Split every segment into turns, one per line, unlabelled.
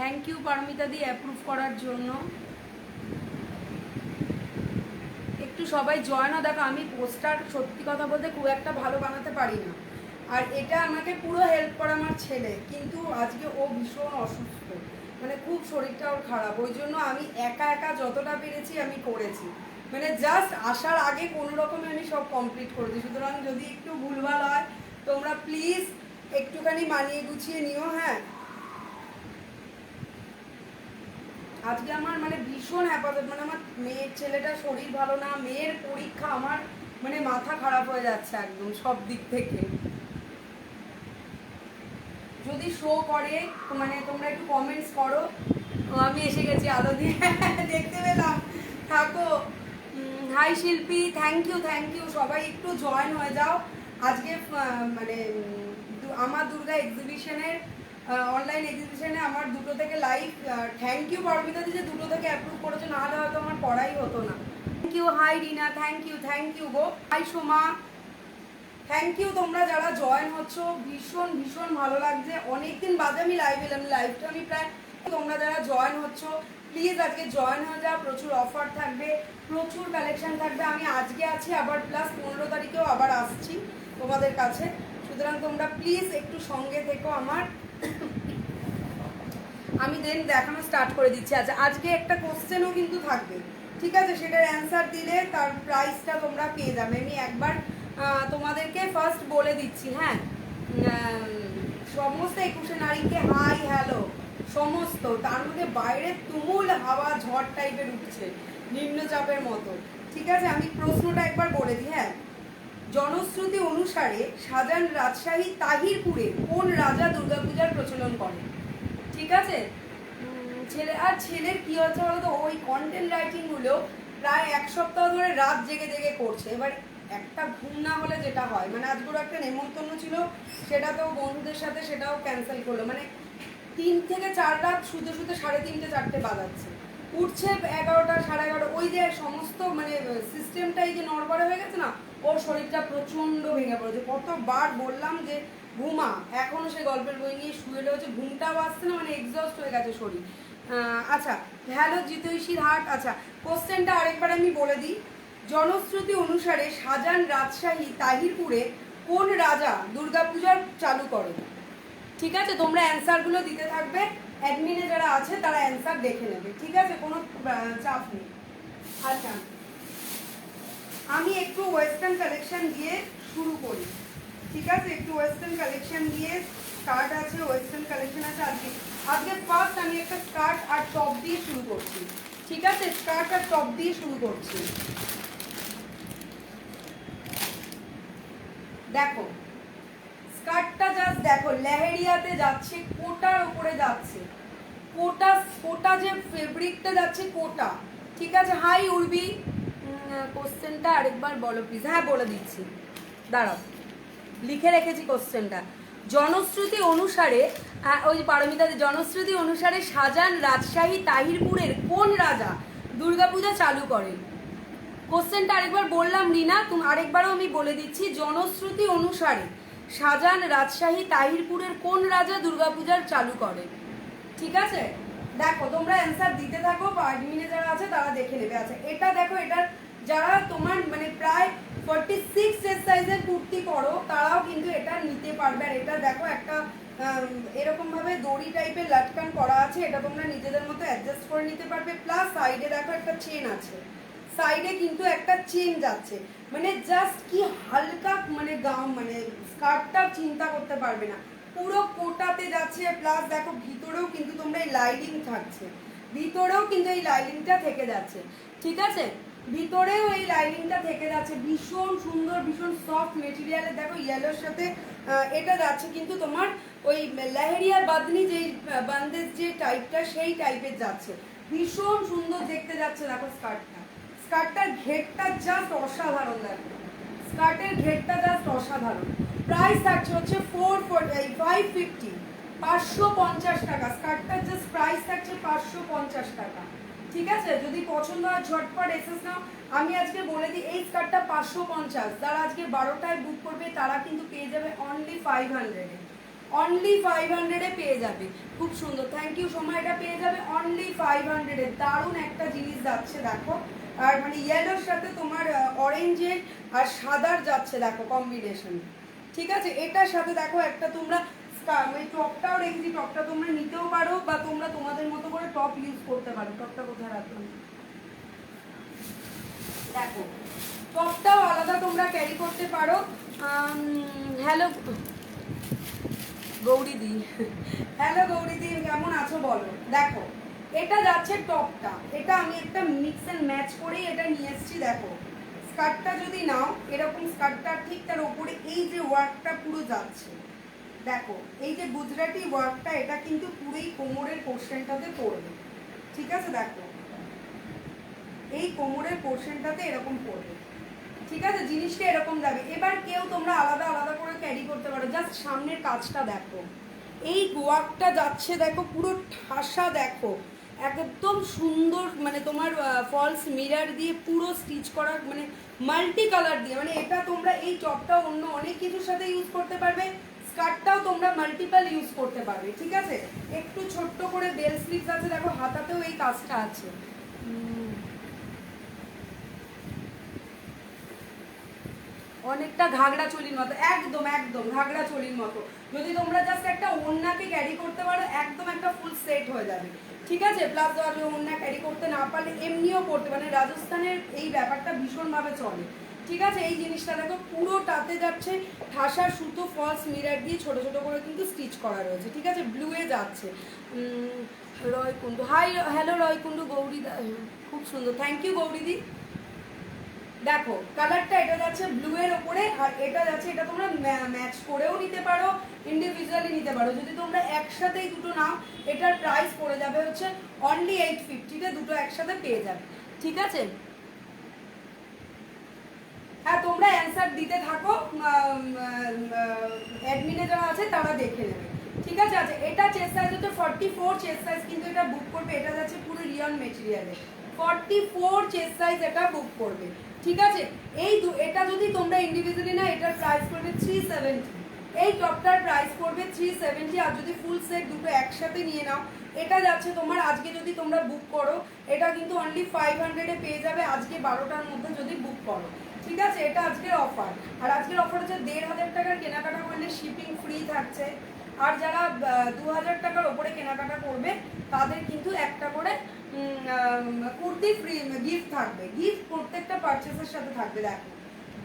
Thank you Paromita দি approve করার জন্য। একটু সবাই জয়েনও। দেখো আমি পোস্টার সত্যি কথা বলতে খুব একটা ভালো বানাতে পারি না, আর এটা আমাকে পুরো হেল্প করে আমার ছেলে, কিন্তু আজকে ও ভীষণ অসুস্থ, মানে খুব শরীরটা ওর খারাপ, ওই জন্য আমি একা একা যতটা পেরেছি আমি করেছি, মানে জাস্ট আসার আগে কোনো রকমে আমি সব কমপ্লিট করেছি। সুতরাং যদি একটু ভুলভাল হয় তোমরা প্লিজ একটুখানি মানিয়ে গুছিয়ে নিও। হ্যাঁ, আজকে আমার মানে ভীষণ হ্যাপাজত, মানে আমার মেয়ের ছেলেটার শরীর ভালো না, মেয়ের পরীক্ষা, আমার মানে মাথা খারাপ হয়ে যাচ্ছে একদম সব দিক থেকে। যদি শো করে মানে তোমরা একটু কমেন্টস করো। আমি এসে গেছি আলো দিয়ে দেখতে পেলাম, থাকো। হাই শিল্পী, থ্যাংক ইউ সবাই একটু জয়েন হয়ে যাও। আজকে মানে আমার দুর্গা এক্সিবিশনের অনলাইন এক্সিবিশনে আমার 2টো থেকে লাইভ। থ্যাংক ইউ পরমিতা দি যে 2টো থেকে অ্যাপ্রুভ করেছো, নাহলে হয়তো আমার পড়াই হতো না। Thank you. Hi Rina, thank you গো। হাই সোমা, থ্যাংক ইউ তোমরা যারা জয়েন হচ্ছ, ভীষণ ভীষণ ভালো লাগছে। অনেকদিন বাদে আমি লাইভ এলাম, লাইভটা আমি প্রায়, তোমরা যারা জয়েন হচ্ছ প্লিজ আজকে জয়েন হয়ে যাও। প্রচুর অফার থাকবে, প্রচুর কালেকশন থাকবে। আমি আজকে আছি, আবার প্লাস 15 তারিখেও আবার আসছি তোমাদের কাছে। সুতরাং তোমরা প্লিজ একটু সঙ্গে থেকো আমার। আমি দেন দেখানো স্টার্ট করে দিচ্ছি। আচ্ছা, আজকে একটা কোশ্চেনও কিন্তু থাকবে, ঠিক আছে? সেটার অ্যান্সার দিলে তার প্রাইসটা তোমরা পেয়ে যাবে। আমি একবার তোমাদেরকে ফার্স্ট বলে দিচ্ছি। হ্যাঁ, সমস্ত 21শে নারীকে হাই হ্যালো, সমস্ত, তার মধ্যে বাইরে তুমুল হাওয়া ঝড় টাইপের উঠছে, নিম্নচাপের মতো, ঠিক আছে? আমি প্রশ্নটা একবার বলে দিই। হ্যাঁ, জনশ্রুতি অনুসারে শাহজাহান রাজশাহী তাহিরপুরে কোন রাজা দুর্গাপূজার প্রচলন করেন? ঠিক আছে? ছেলের কি হচ্ছে বলতো, ওই কন্টেন্ট রাইটিংগুলো প্রায় 1 সপ্তাহ ধরে রাত জেগে জেগে করছে। এবার একটা ঘুম না হলে যেটা হয়, মানে আজকের একটা নেমন্তন্ন ছিল, সেটাতেও বন্ধুদের সাথে সেটাও ক্যান্সেল করলো, মানে 3 থেকে 4 রাত শুতে শুতে 3:30 4টে বাজাচ্ছে, উঠছে 11টা 11:30, ওই যে সমস্ত মানে সিস্টেমটাই যে নড়বড়ে হয়ে গেছে না, ওর শরীরটা প্রচণ্ড ভেঙে পড়েছে। কতবার বললাম যে ঘুমা, এখনও সে গল্পের বই নিয়ে শুয়ে রয়েছে, ঘুমটাও আসছে না, মানে এক্সস্ট হয়ে গেছে শরীর। আচ্ছা, হ্যালো জিতৈষীর হাট। আচ্ছা, কোশ্চেনটা আরেকবার আমি বলে দিই। জনশ্রুতি অনুসারে শাহজাহান রাজশাহী তাহিরপুরে কোন রাজা দুর্গাপূজার চালু করেন? ঠিক আছে, তোমরা অ্যান্সারগুলো দিতে থাকবে, অ্যাডমিনে যারা আছে তারা অ্যান্সার দেখে নেবে, ঠিক আছে? কোনো চাপ নেই। আচ্ছা, আমি একটু ওয়েস্টার্ন কালেকশন দিয়ে শুরু করি, ঠিক আছে? একটু ওয়েস্টার্ন কালেকশন দিয়ে, স্কার্ট আছে, ওয়েস্টার্ন কালেকশন আছে। আজকে ফার্স্ট আমি একটা স্কার্ট আর টপ দিয়ে শুরু করছি, ঠিক আছে? স্কার্ট আর টপ দিয়ে শুরু করছি। দেখো স্কার্টটা জাস্ট দেখো, লেহেরিয়াতে যাচ্ছে, কোটার উপরে যাচ্ছে, কোটা যে ফেব্রিকটা যাচ্ছে কোটা, ঠিক আছে? হাই উর্বি, কোশ্চেনটা আরেকবার বলো প্লিজ। হ্যাঁ, বলে দিচ্ছি, দাঁড়াও, লিখে রেখেছি কোশ্চেনটা। জনশ্রুতি অনুসারে, ওই পারমিতা, জনশ্রুতি অনুসারে শাহজাহান রাজশাহী তাহিরপুরের কোন রাজা দুর্গাপূজা চালু করেন? কোশ্চেনটা আরেকবার বললাম রিনা, তুমি আরেকবারও আমি বলে দিচ্ছি। জনশ্রুতি অনুসারে শাহজাহান রাজশাহী তাহিরপুরের কোন রাজা দুর্গাপূজার চালু করেন? ঠিক আছে, দেখো তোমরা অ্যান্সার দিতে থাকো, অ্যাডমিনে যারা আছে তারা দেখে নেবে। আচ্ছা, এটা দেখো, এটার যারা তোমার মানে প্রায় 46 সাইজের কুর্তি করো তারাও কিন্তু এটা নিতে পারবে। আর এটা দেখো একটা এরকম ভাবে দড়ি টাইপের লাটকান করা আছে, এটা তোমরা নিজেদের মতো অ্যাডজাস্ট করে নিতে পারবে। প্লাস সাইডে দেখো একটা চেন আছে, সাইডে কিন্তু একটা চেন যাচ্ছে, মানে জাস্ট কি হালকা, মানে গাউন, মানে স্কার্টটা চিন্তা করতে পারবে না, পুরো কোটাতে যাচ্ছে। প্লাস দেখো ভিতরেও কিন্তু তোমরা এই লাইনিং থাকছে, ভিতরেও কিন্তু এই লাইনিংটা থেকে যাচ্ছে, ঠিক আছে? ভিতরেও এই লাইনিংটা থেকে যাচ্ছে, ভীষণ সুন্দর, ভীষণ সফট মেটেরিয়ালের। দেখো ইয়েলোর সাথে এটা যাচ্ছে কিন্তু তোমার ওই লেহেরিয়া বাদনি যেই বান্দেজ যে টাইপটা, সেই টাইপের যাচ্ছে, ভীষণ সুন্দর দেখতে যাচ্ছে। দেখো স্কার্টটার ঘেরটা জাস্ট অসাধারণ, দেখো স্কার্টের ঘেরটা জাস্ট অসাধারণ। প্রাইস থাকছে হচ্ছে 550, 550 টাকা। স্কার্টটার জাস্ট প্রাইস থাকছে 550 টাকা, ঠিক আছে? যদি পছন্দ হয় ঝটপট এসেস নাও। আমি আজকে বলে দিই, এই স্কার্টটা 550, যারা আজকে 12টায় বুক করবে তারা কিন্তু পেয়ে যাবে অনলি 500-এ। অনলি 500-এ পেয়ে যাবে। খুব সুন্দর, থ্যাংক ইউ সোমা। এটা পেয়ে যাবে অনলি 500-এ। দারুণ একটা জিনিস যাচ্ছে দেখো, আর মানে ইয়েলোর সাথে তোমার অরেঞ্জের আর সাদার যাচ্ছে দেখো কম্বিনেশন। ঠিক আছে, এটার সাথে দেখো একটা তোমরা আমি টপটাও রেখেছি, টপটা তোমরা নিতেও পারো বা তোমরা তোমাদের মতো করে টপ ইউজ করতে পারো। টপটা কোথায় রাখলাম দেখো, টপটাও আলাদা তোমরা ক্যারি করতে পারো। হ্যালো গৌরীদি, হ্যালো গৌরীদি, কেমন আছো বলো। দেখো এটা যাচ্ছে টপটা, এটা আমি একটা মিক্স অ্যান্ড ম্যাচ করেই এটা নিয়ে এসেছি। দেখো স্কার্টটা যদি নাও এরকম, স্কার্টটা ঠিক তার ওপরে এই যে ওয়ার্কটা পুরো যাচ্ছে দেখো, এই যে গুজরাটি ওয়ার্কটা, এটা কিন্তু পুরোই কোমরের পোর্শনটাতে পড়বে। ঠিক আছে, দেখো এই কোমরের পোর্শনটাতে এরকম পড়বে। ঠিক আছে, জিনিসটা এরকম যাবে। এবার কেউ তোমরা আলাদা আলাদা করে ক্যারি করতে পারো। জাস্ট সামনের কাজটা দেখো, এই ওয়ার্কটা যাচ্ছে দেখো, পুরো ঠাসা দেখো, একদম সুন্দর, মানে তোমার ফলস মিরার দিয়ে পুরো স্টিচ করা, মানে মাল্টি কালার দিয়ে, মানে এটা তোমরা এই টপটা অন্য অনেক কিছুর সাথে ইউজ করতে পারবে, স্কার্টটাও তোমরা মাল্টিপল ইউজ করতে পারবে। ঠিক আছে, একটু ছোট্ট করে বেল স্লিভস আছে দেখো, হাতাতেও এই কাজটা আছে। অনেকটা ঘাগড়া চলির মতো, একদম একদম ঘাগড়া চলির মতো। যদি তোমরা জাস্ট একটা ওড়নাকে ক্যারি করতে পারো, একদম একটা ফুল সেট হয়ে যাবে। ঠিক আছে, প্লাস ওড়না ক্যারি করতে না পারলে এমনিও করতে, মানে রাজস্থানের এই ব্যাপারটা ভীষণভাবে চলে। ঠিক আছে, এই জিনিসটা দেখো পুরোটাতে যাচ্ছে ঠাসা সুতো, ফলস মিরার দিয়ে ছোট ছোট করে কিন্তু স্টিচ করা রয়েছে। ঠিক আছে, ব্লুয়ে যাচ্ছে। রয় কুন্ডু, হাই, হ্যালো রয় কুন্ডু, গৌরী, খুব সুন্দর, থ্যাংক ইউ গৌরীদি। দেখো কালারটা এটা যাচ্ছে ব্লু এর ওপরে, আর এটা যাচ্ছে, এটা তোমরা ম্যাচ করেও নিতে পারো, ইন্ডিভিজুয়ালি নিতে পারো। যদি তোমরা একসাথেই দুটো নাও, এটার প্রাইস পড়ে যাবে হচ্ছে অনলি 850-তে, দুটো একসাথে পেয়ে যাবে। ঠিক আছে, হ্যাঁ তোমরা অ্যান্সার দিতে থাকো, অ্যাডমিনে যারা আছে তারা দেখে নেবে। ঠিক আছে, আচ্ছা এটা চেস্ট সাইজ হচ্ছে 44 চেস্ট সাইজ, কিন্তু এটা বুক করবে, এটা যাচ্ছে পুরো রিয়ন মেটেরিয়ালে, 44 চেস্ট সাইজ এটা বুক করবে। ঠিক আছে, এটা যদি তোমরা ইন্ডিভিজুয়ালি না, এটার প্রাইস পড়বে 370। এই টপটার প্রাইস পড়বে 370, আর যদি ফুল সেট দুটো একসাথে নিয়ে নাও, এটা যাচ্ছে তোমার, আজকে যদি তোমরা বুক করো এটা কিন্তু অনলি 500-এ পেয়ে যাবে, আজকে 12টার মধ্যে যদি বুক করো। ঠিক আছে, এটা আজকের অফার, আর আজকের অফার হচ্ছে 1500 টাকার কেনাকাটা করলে শিপিং ফ্রি থাকছে, আর যারা 2000 টাকার ওপরে কেনাকাটা করবে তাদের কিন্তু একটা করে কুর্তি ফ্রি গিফট থাকবে। গিফট প্রত্যেকটা পারচেসের সাথে থাকবে। দেখো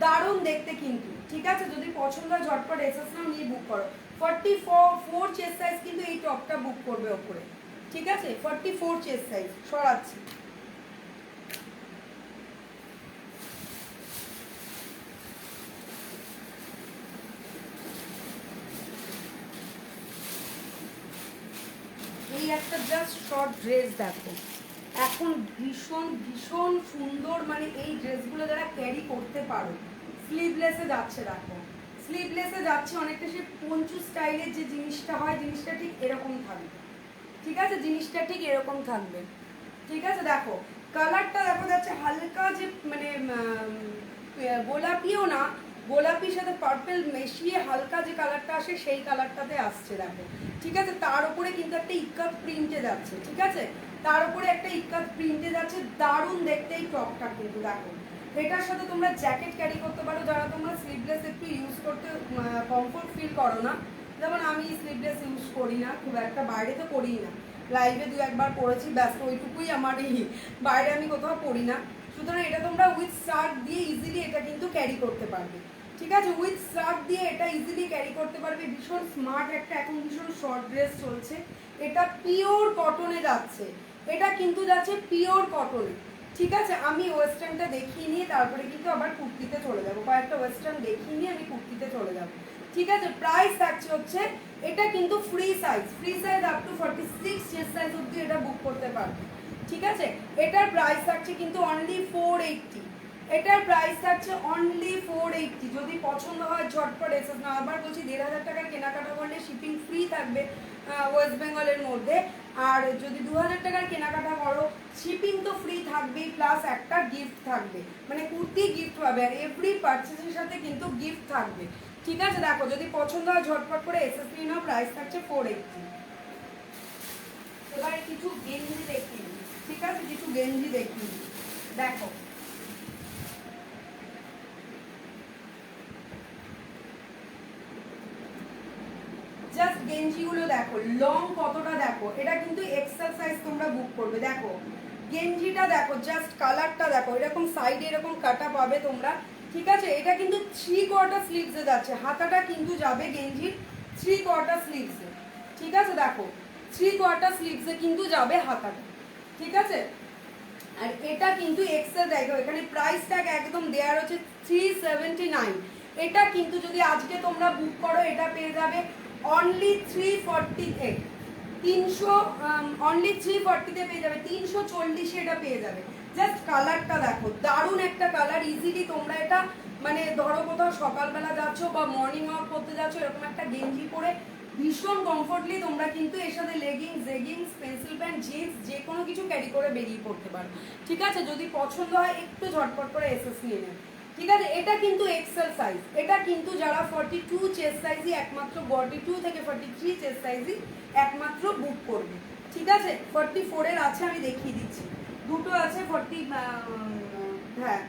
দারুণ দেখতে কিন্তু। ঠিক আছে, যদি পছন্দ হয় ঝটপট এসএস নাও, নিয়ে বুক করো। 44 চেস্ট সাইজ কিন্তু এই টপটা বুক করবে ওপরে। ঠিক আছে, 44 চেস্ট সাইজ সরাচ্ছি। এই একটা জাস্ট শর্ট ড্রেস দেখো, এখন ভীষণ ভীষণ সুন্দর, মানে এই ড্রেসগুলো যারা ক্যারি করতে পারো, স্লিভলেসে যাচ্ছে দেখো, স্লিভলেসে যাচ্ছে, অনেকটা সে পঞ্চু স্টাইলের যে জিনিসটা হয়, জিনিসটা ঠিক এরকম থাকবে। ঠিক আছে, জিনিসটা ঠিক এরকম থাকবে। ঠিক আছে, দেখো কালারটা দেখো যাচ্ছে হালকা, যে মানে গোলাপিও না, গোলাপির সাথে পার্পল মিশিয়ে হালকা যে কালারটা আসে সেই কালারটাতে আসছে দেখো। ঠিক আছে, তার উপরে কিন্তু একটা ইক্কাত প্রিন্টে যাচ্ছে। ঠিক আছে, তার উপরে একটা ইক্কাত প্রিন্টে যাচ্ছে, দারুণ দেখতে এই টপটা কিন্তু। দেখো এটার সাথে তোমরা জ্যাকেট ক্যারি করতে পারো, যারা তোমরা স্লিভলেস একটু ইউজ করতে কমফোর্ট ফিল করো না, যেমন আমি স্লিভলেস ইউজ করি না খুব একটা, বাইরে তো করি না, লাইভে 2-1বার পরেছি, ব্যস্ত ওইটুকুই আমার, এই বাইরে আমি কোথাও পরি না। সুতরাং এটা তোমরা উইথ শার্ট দিয়ে ইজিলি এটা কিন্তু ক্যারি করতে পারবে। ঠিক আছে, উইথ শার্ট দিয়ে এটা ইজিলি ক্যারি করতে পারবে। ভীষণ স্মার্ট একটা, এখন ভীষণ শর্ট ড্রেস চলছে, এটা পিওর কটনে যাচ্ছে, এটা কিন্তু যাচ্ছে পিওর কটনে। ঠিক আছে, আমি ওয়েস্টার্নটা দেখিয়ে নিয়ে তারপরে কিন্তু আবার কুর্তিতে চলে যাবো, কয়েকটা ওয়েস্টার্ন দেখিয়ে নিয়ে আমি কুর্তিতে চলে যাবো। ঠিক আছে, প্রাইস থাকছে হচ্ছে, এটা কিন্তু free size, free size up to 46 chest size অবধি এটা বুক করতে পারবে। ঠিক আছে, এটার প্রাইস থাকছে কিন্তু অনলি 480, এটার প্রাইস থাকছে অনলি 480। যদি পছন্দ হয় ঝটপট এসে না, আবার বলছি 1500 টাকার কেনাকাটা করলে শিপিং ফ্রি থাকবে ওয়েস্ট বেঙ্গলের মধ্যে, আর যদি 2000 টাকার কেনাকাটা করো শিপিং তো ফ্রি থাকবেই, প্লাস একটা গিফট থাকবে, মানে কুর্তি গিফট পাবে, আর এভরি পারচেসের সাথে কিন্তু গিফট থাকবে। ঠিক আছে, দেখো যদি পছন্দ হয় ঝটপট করে এসএস নিয়ে নাও, প্রাইস থাকছে 480। এবার কিছু গেঞ্জি দেখিয়ে দিই, ঠিক আছে, কিছু গেঞ্জি দেখিয়ে দিই। দেখো জাস্ট গেঞ্জিগুলো দেখো, লং কতটা দেখো, এটা কিন্তু এক্সেল সাইজ তোমরা বুক করবে। দেখো গেঞ্জিটা দেখো, জাস্ট কালারটা দেখো, এরকম সাইডে এরকম কাটা পাবে তোমরা, ঠিক আছে। এটা কিন্তু 3/4 স্লিভসে যাচ্ছে, হাতাটা কিন্তু যাবে গেঞ্জির 3/4 স্লিভসে, ঠিক আছে। দেখো 3/4 স্লিভসে কিন্তু যাবে হাতাটা, ঠিক আছে। আর এটা কিন্তু এক্সেল, দেখো এখানে প্রাইস ট্যাগ একদম দেওয়া রয়েছে 379। এটা কিন্তু যদি আজকে তোমরা বুক করো এটা পেয়ে যাবে অনলি 348, 300 অনলি 340-তে পেয়ে যাবে, 340-এ এটা পেয়ে যাবে। জাস্ট কালারটা দেখো, দারুণ একটা কালার। ইজিলি তোমরা এটা মানে ধরো কোথাও সকালবেলা যাচ্ছ বা মর্নিং ওয়াক করতে যাচ্ছ, এরকম একটা গেঞ্জি পরে ভীষণ কমফোর্টলি তোমরা কিন্তু এর সাথে leggings, jeggings, pencil pant, jeans যে কোনো কিছু ক্যারি করে বেরিয়ে পড়তে পারো, ঠিক আছে। যদি পছন্দ হয় একটু ঝটপট করে এসএস নিয়ে নেবে, ঠিক আছে। এটা কিন্তু এক্সেল সাইজ, এটা কিন্তু যারা 42 চেস্ট সাইজই একমাত্র, 42 থেকে 43 চেস্ট সাইজই একমাত্র বুক করবে, ঠিক আছে। 44-এর আছে, আমি দেখিয়ে দিচ্ছি, দুটো আছে 40, হ্যাঁ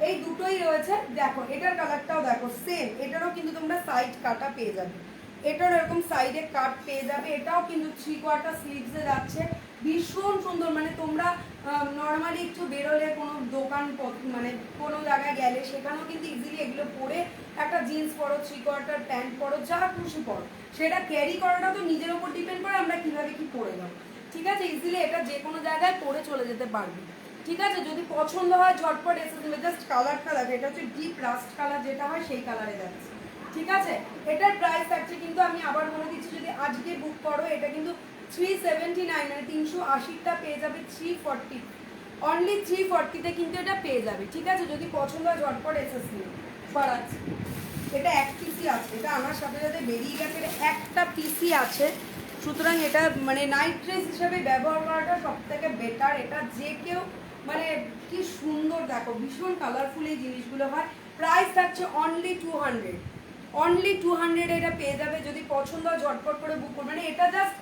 এই দুটোই রয়েছে। দেখো এটার কালারটাও দেখো সেম, এটারও কিন্তু তোমরা সাইড কাটা পেয়ে যাবে, এটার এরকম সাইডে কাট পেয়ে যাবে। এটাও কিন্তু 3/4 স্লিভসে যাচ্ছে, ভীষণ সুন্দর। মানে তোমরা নর্মালি একটু বেরোলে কোনো দোকান মানে কোনো জায়গায় গেলে সেখানেও কিন্তু ইজিলি এগুলো পরে একটা জিন্স পরো, 3/4 প্যান্ট পরো, যা খুশি পরো, সেটা ক্যারি করাটা তো নিজের উপর ডিপেন্ড করে আমরা কিভাবে কি পরে যাবো, ঠিক আছে। ইজিলি এটা যে কোনো জায়গায় পরে চলে যেতে পারবে, ঠিক আছে। যদি পছন্দ হয় ঝটপট এসে দেবে। জাস্ট কালারটা দেখো, এটা হচ্ছে ডিপ রাস্ট কালার, যেটা হয় সেই কালারে যাচ্ছে, ঠিক আছে। এটার প্রাইস থাকছে কিন্তু আমি আবার বলে দিচ্ছি, যদি আজকে বুক করো এটা কিন্তু 379, মানে 380টা পেয়ে যাবে 340, অনলি 340-তে কিন্তু এটা পেয়ে যাবে, ঠিক আছে। যদি পছন্দ হয় ঝটপট এসএস নিয়ে সরাচ্ছি। এটা এক পিসি আছে, এটা আমার সাথে সাথে বেরিয়ে গেছে, এটা একটা পিসি আছে, সুতরাং এটা মানে নাইট ড্রেস হিসেবে ব্যবহার করাটা সব থেকে বেটার। এটা যে কেউ মানে কি সুন্দর দেখো, ভীষণ কালারফুল এই জিনিসগুলো হয়। প্রাইস থাকছে অনলি 200, অনলি 200 এটা পেয়ে যাবে। যদি পছন্দ হয় ঝটপট করে বুক করবে, মানে এটা জাস্ট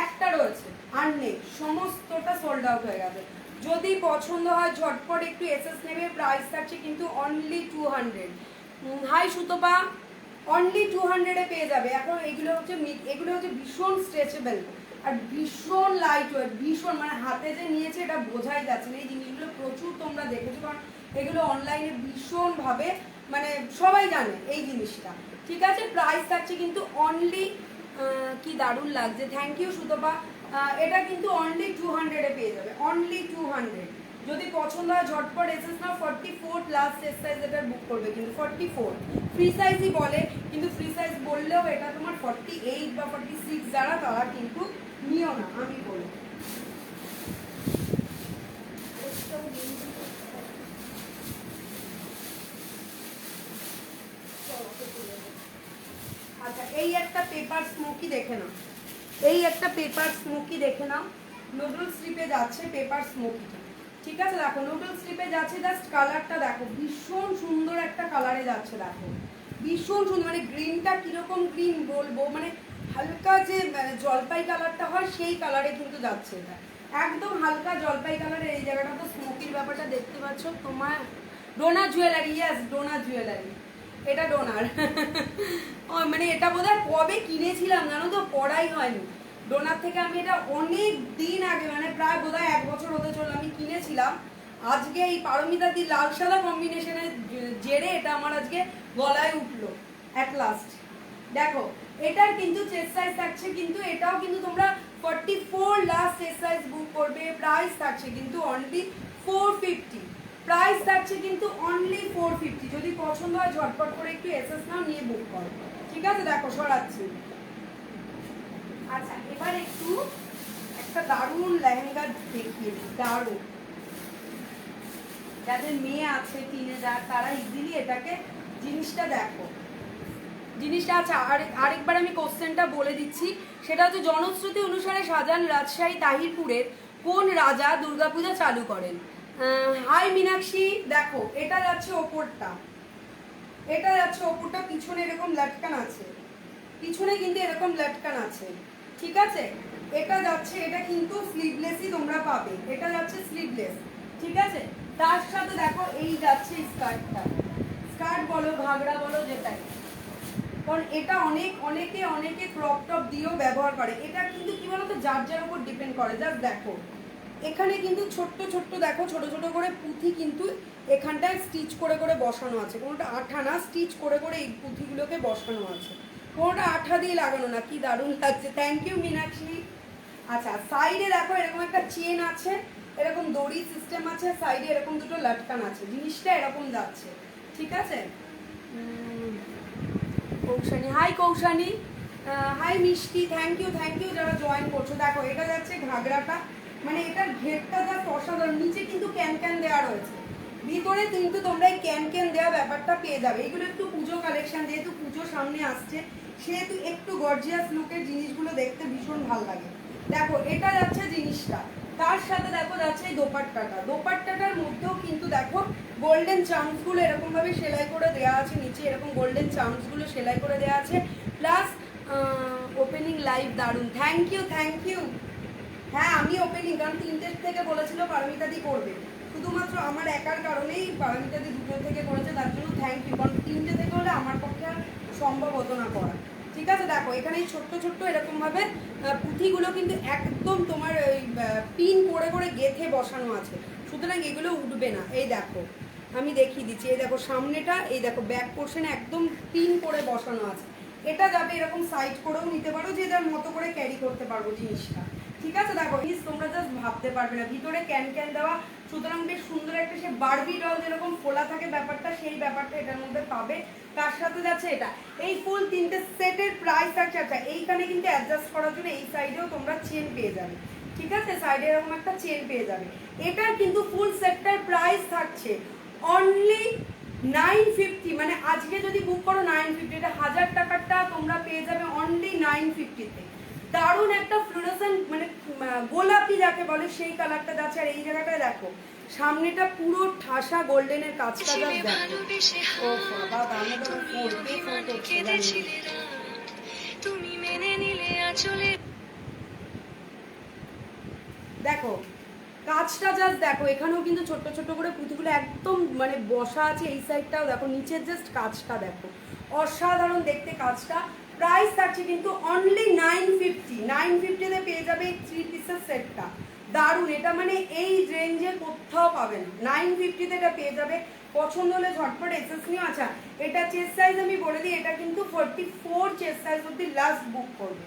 একটা রয়েছে আর নেই, সমস্তটা সোল্ড আউট হয়ে গেছে। যদি পছন্দ হয় ঝটপট একটু এসএস নেবে, প্রাইস থাকছে কিন্তু অনলি 200। হাই সুতপা, অনলি 200-এ পেয়ে যাবে। এখন এগুলো হচ্ছে ভীষণ স্ট্রেচেবল আর ভীষণ লাইট ওয়েট, ভীষণ মানে হাতে যে নিয়েছে এটা বোঝাই যাচ্ছে না। এই জিনিসগুলো প্রচুর তোমরা দেখেছো, কারণ এগুলো অনলাইনে ভীষণভাবে মানে সবাই জানে এই জিনিসটা, ঠিক আছে। প্রাইস থাকছে কিন্তু অনলি, কি দারুণ লাগছে, থ্যাংক ইউ সুতপা। এটা কিন্তু অনলি 200-এ পেয়ে যাবে, অনলি 200। যদি পছন্দ হয় ঝটপট এসএস না, 44 লাস্ট এস সাইজ এটা বুক করবে, কিন্তু 44 ফ্রি সাইজই বলে, কিন্তু ফ্রি সাইজ বললেও এটা তোমার 48 বা 46 যারা, তারা কিন্তু নিও না, আমি বলবো। আচ্ছা এই একটা পেপার স্মোকি দেখে নাও, এই একটা পেপার স্মোকি দেখে নাও, নুডল স্লিপে যাচ্ছে পেপার স্মোকিটা, ঠিক আছে। দেখো নুডল স্লিপে যাচ্ছে, জাস্ট কালারটা দেখো, ভীষণ সুন্দর একটা কালারে যাচ্ছে, দেখো ভীষণ সুন্দর। মানে গ্রিনটা কিরকম গ্রিন বলবো, মানে হালকা যে জলপাই কালারটা হয় সেই কালারে কিন্তু যাচ্ছে, এটা একদম হালকা জলপাই কালারে। এই জায়গাটা তো স্মোকির ব্যাপারটা দেখতে পাচ্ছ তোমার। Dona jewellery, yes Dona jewellery, এটা ডোনার মানে এটা বোধহয় কবে কিনেছিলাম জানো তো, পড়াই হয়নি। ডোনার থেকে আমি এটা অনেক দিন আগে, মানে প্রায় বোধহয় 1 বছর হতে চললো আমি কিনেছিলাম। আজকে এই পারমিতা দি লাল সাদা কম্বিনেশনের জেরে এটা আমার আজকে গলায় উঠলো অ্যাট লাস্ট। দেখো এটার কিন্তু চেস্ট সাইজ থাকছে, কিন্তু এটাও কিন্তু তোমরা 44 লাস্ট চেস্ট সাইজ বুক করবে, প্রাইস থাকছে কিন্তু অনলি 450, প্রাইস থাকছে কিন্তু অনলি 450। যদি পছন্দ হয় ঝটপট করে একটু এসএস নাও, নিয়ে বুক করো, ঠিক আছে। দেখো সরাচ্ছি। আচ্ছা এবার একটু একটা দারুণ লেহেঙ্গা দেখিয়ে দিই, দারুণ। যাদের মেয়ে আছে টিনেজার, তারা ইজিলি এটাকে জিনিসটা দেখো, জিনিসটা। আচ্ছা আরেকবার আমি কোশ্চেনটা বলে দিচ্ছি, সেটা হচ্ছে জনশ্রুতি অনুসারে শাহজাহান রাজশাহী তাহিরপুরের কোন রাজা দুর্গাপূজা চালু করেন? হাই মীনাক্ষী, দেখো এটা যাচ্ছে ওপরটা, এটা যাচ্ছে ওপরটা পিছনে এরকম লটকান আছে, পিছনে কিন্তু এরকম লটকান আছে, ঠিক আছে। এটা যাচ্ছে, এটা কিন্তু স্লিভলেসই তোমরা পাবে, এটা যাচ্ছে স্লিভলেস, ঠিক আছে। তার সাথে দেখো এই যাচ্ছে স্কার্টটা, স্কার্ট বলো ঘাগরা বলো যেটাই, কারণ এটা অনেকে ক্রপ টপ দিয়েও ব্যবহার করে। এটা কিন্তু কি বলতো যার যার উপর ডিপেন্ড করে। জাস্ট দেখো এখানে কিন্তু ছোট্ট ছোট্ট দেখো ছোট ছোট করে পুঁথি কিন্তু এখানটায় স্টিচ করে করে বসানো আছে, কোনোটা আঠা না, স্টিচ করে করে এই পুঁথিগুলোকে বসানো আছে, কোনোটা আঠা দিয়ে লাগানো না। কি দারুণ লাগছে, থ্যাংক ইউ মীনাক্ষী। আচ্ছা সাইডে দেখো এরকম একটা চেন আছে, এরকম দড়ি সিস্টেম আছে, সাইডে এরকম দুটো লটকান আছে, জিনিসটা এরকম যাচ্ছে, ঠিক আছে। কৌশানী, হাই কৌশানী, হাই মিষ্টি, থ্যাংক ইউ যারা জয়েন করছো। দেখো এটা যাচ্ছে ঘাগরাটা, মানে এটার ঘেরটা যা অসাধারণ, নিচে কিন্তু ক্যান ক্যান দেওয়া রয়েছে, ভিতরে কিন্তু তোমরা এই ক্যান ক্যান দেওয়া ব্যাপারটা পেয়ে যাবে। এগুলো একটু পুজো কালেকশন, যেহেতু পুজো সামনে আসছে সেহেতু একটু গর্জিয়াস লুকের জিনিসগুলো দেখতে ভীষণ ভালো লাগে। দেখো এটা যাচ্ছে জিনিসটা, তার সাথে দেখো যাচ্ছে এই দোপাট্টাটা, দোপাট্টাটার মধ্যেও কিন্তু দেখো গোল্ডেন চাম্পসগুলো এরকম ভাবে সেলাই করে দেওয়া আছে, নিচে এরকম গোল্ডেন চাম্পসগুলো সেলাই করে দেওয়া আছে, প্লাস ওপেনিং লাইভ দারুণ, থ্যাংক ইউ। হ্যাঁ আমি ওপেনিং, কারণ 3টে থেকে বলেছিল পারমিতাদি করবে, শুধুমাত্র আমার একার কারণেই পারমিতাদি 2টো থেকে করেছে, তার জন্য থ্যাংক ইউ, কারণ 3টে থেকে হলে আমার পক্ষে আর সম্ভব হতো না করা, ঠিক আছে। দেখো এখানে এই ছোট্ট ছোট্ট এরকমভাবে পুঁথিগুলো কিন্তু একদম তোমার ওই পিন করে করে গেঁথে বসানো আছে, সুতরাং এগুলো উঠবে না। এই দেখো আমি দেখিয়ে দিচ্ছি, এই দেখো সামনেটা, এই দেখো ব্যাক পোর্শনে একদম পিন করে বসানো আছে। এটা যাবে এরকম সাইড করেও নিতে পারো, যে যার মতো করে ক্যারি করতে পারবো জিনিসটা, ঠিক আছে। দেখো প্লিজ তোমরা জাস্ট ভাবতে পারবে না, ভিতরে ক্যান ক্যান দেওয়া, সুতরাং বেশ সুন্দর একটা সে বারবি ডল যেরকম ফোলা থাকে ব্যাপারটা, সেই ব্যাপারটা এটার মধ্যে পাবে। তার সাথে যাচ্ছে এটা, এই ফুল 3টে সেটের প্রাইস আছে। আচ্ছা এইখানে কিন্তু অ্যাডজাস্ট করার জন্য এই সাইডেও তোমরা চেন পেয়ে যাবে, ঠিক আছে, সাইডে এরকম একটা চেন পেয়ে যাবে। এটার কিন্তু ফুল সেটটার প্রাইস থাকছে অনলি 950, মানে আজকে যদি বুক করো 950, এটা 1000 টাকারটা তোমরা পেয়ে যাবে অনলি 950-তে। দারুণ একটা ফ্লোরোসেন্ট মানে গোলাপি যাকে বলে সেই কালারটা যাচ্ছে। আর এই জায়গাটায় দেখো সামনেটা পুরো ঠাসা গোল্ডেনের কাজটা দেখো। ও বাবা দামোদর ফোন কে ফোন করছে তুমি মেনে নিলে আচলে, দেখো কাজটা জাস্ট দেখো, এখানেও কিন্তু ছোট্ট ছোট্ট করে পুঁথিগুলো একদম মানে বসা আছে, এই সাইডটাও দেখো, নিচের জাস্ট কাজটা দেখো, অসাধারণ দেখতে কাজটা। প্রাইস থাকছে কিন্তু অনলি 950-তে পেয়ে যাবে এই 3 পিসের সেটটা, দারুণ। এটা মানে এই রেঞ্জে কোথাও পাবে না, 950-তে এটা পেয়ে যাবে। পছন্দ হলে ঝটপট এসএস নিও। আচ্ছা এটা চেস্ট সাইজ আমি বলে দিই, এটা কিন্তু 44 চেস্ট সাইজ অব্দি লাস্ট বুক করবে,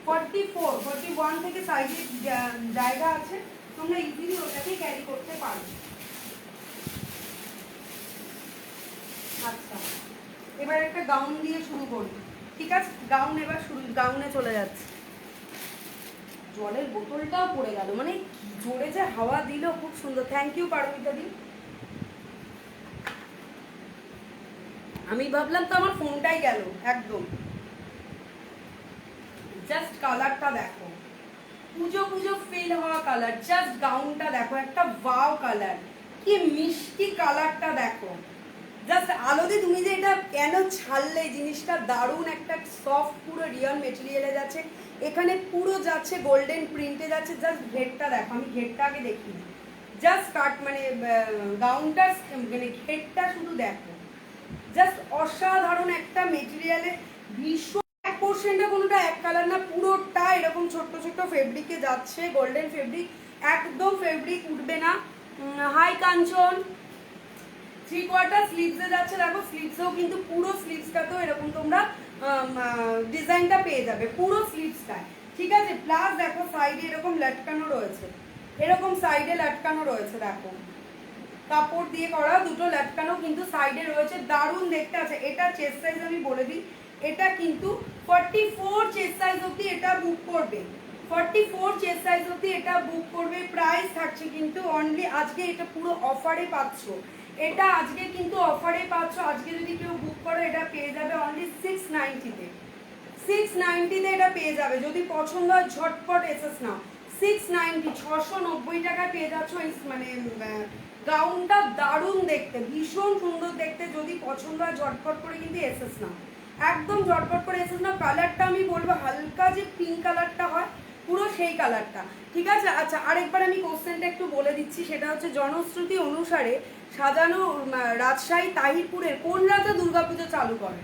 41 থেকে সাইজের জায়গা আছে, তোমরা ইজিলি ওটাকে ক্যারি করতে পারো। আচ্ছা এবার একটা গাউন দিয়ে শুরু করি, ঠিক আছে। গাউন এবার গাউনে চলে যাচ্ছে। জলের বোতলটাও পড়ে গেল, মানে জোরে যে হাওয়া দিল, খুব সুন্দর, থ্যাংক ইউ পারমিতা দি। আমি ভাবলাম তো আমার ফোনটাই গেল একদম। জাস্ট কালারটা দেখো, পুজো পুজো ফিল হওয়া কালার, জাস্ট গাউনটা দেখো, একটা ওয়াও কালার, কি মিষ্টি কালারটা দেখো। জাস্ট আলোতে তুমি যে এটা কেন ছাড়লে, জিনিসটা দারুণ একটা সফট পুরো রিয়ন মেটেরিয়ালে যাচ্ছে, এখানে পুরো যাচ্ছে গোল্ডেন প্রিন্টে যাচ্ছে। জাস্ট ঘেরটা দেখো, আমি ঘেরটা আগে দেখিয়ে দিই, জাস্ট কাট মানে গাউনটার মানে ঘেরটা শুধু দেখো, জাস্ট অসাধারণ একটা মেটেরিয়ালে, ভীষণ এক পোর্শনটা কোনোটা এক কালার না, পুরোটা এরকম ছোট্ট ছোট্ট ফেব্রিকে যাচ্ছে, গোল্ডেন ফেব্রিক, একদম ফেব্রিক উঠবে না। হাই কাঞ্চন, 3/4 স্লিভসে যাচ্ছে, দেখো স্লিভসেও কিন্তু পুরো স্লিভসটাতেও এরকম তোমরা ডিজাইনটা পেয়ে যাবে পুরো স্লিভসটায়, ঠিক আছে। প্লাস দেখো সাইডে এরকম লটকানো রয়েছে, এরকম সাইডে লটকানো রয়েছে, দেখো কাপড় দিয়ে করা দুটো লটকানো কিন্তু সাইডে রয়েছে, দারুণ দেখতে আছে। এটা চেস্ট সাইজ আমি বলে দিই, এটা কিন্তু 44 চেস্ট সাইজ অবধি এটা বুক করবে, 44 চেস্ট সাইজ অবধি এটা বুক করবে। প্রাইস থাকছে কিন্তু অনলি, আজকে এটা পুরো অফারে পাচ্ছ, এটা আজকে কিন্তু অফারে পাচ্ছ, আজকে যদি কেউ বুক করো এটা পেয়ে যাবে অনলি 690-তে, 690-তে এটা পেয়ে যাবে। যদি পছন্দ হয় ঝটপট এসএস নাও, 690, 690 টাকায় পেয়ে যাচ্ছ এই মানে গাউনটা দারুণ দেখতে, ভীষণ সুন্দর দেখতে। যদি পছন্দ হয় ঝটপট করে কিন্তু এসেস না, একদম ঝটপট করে এসেস না। কালারটা আমি বলবো হালকা যে পিঙ্ক কালারটা হয় পুরো সেই কালারটা, ঠিক আছে। আচ্ছা আরেকবার আমি কোশ্চেনটা একটু বলে দিচ্ছি, সেটা হচ্ছে জনশ্রুতি অনুসারে সাজানো রাজশাহী তাহিরপুরের কোন রাজা দুর্গাপুজো চালু করে?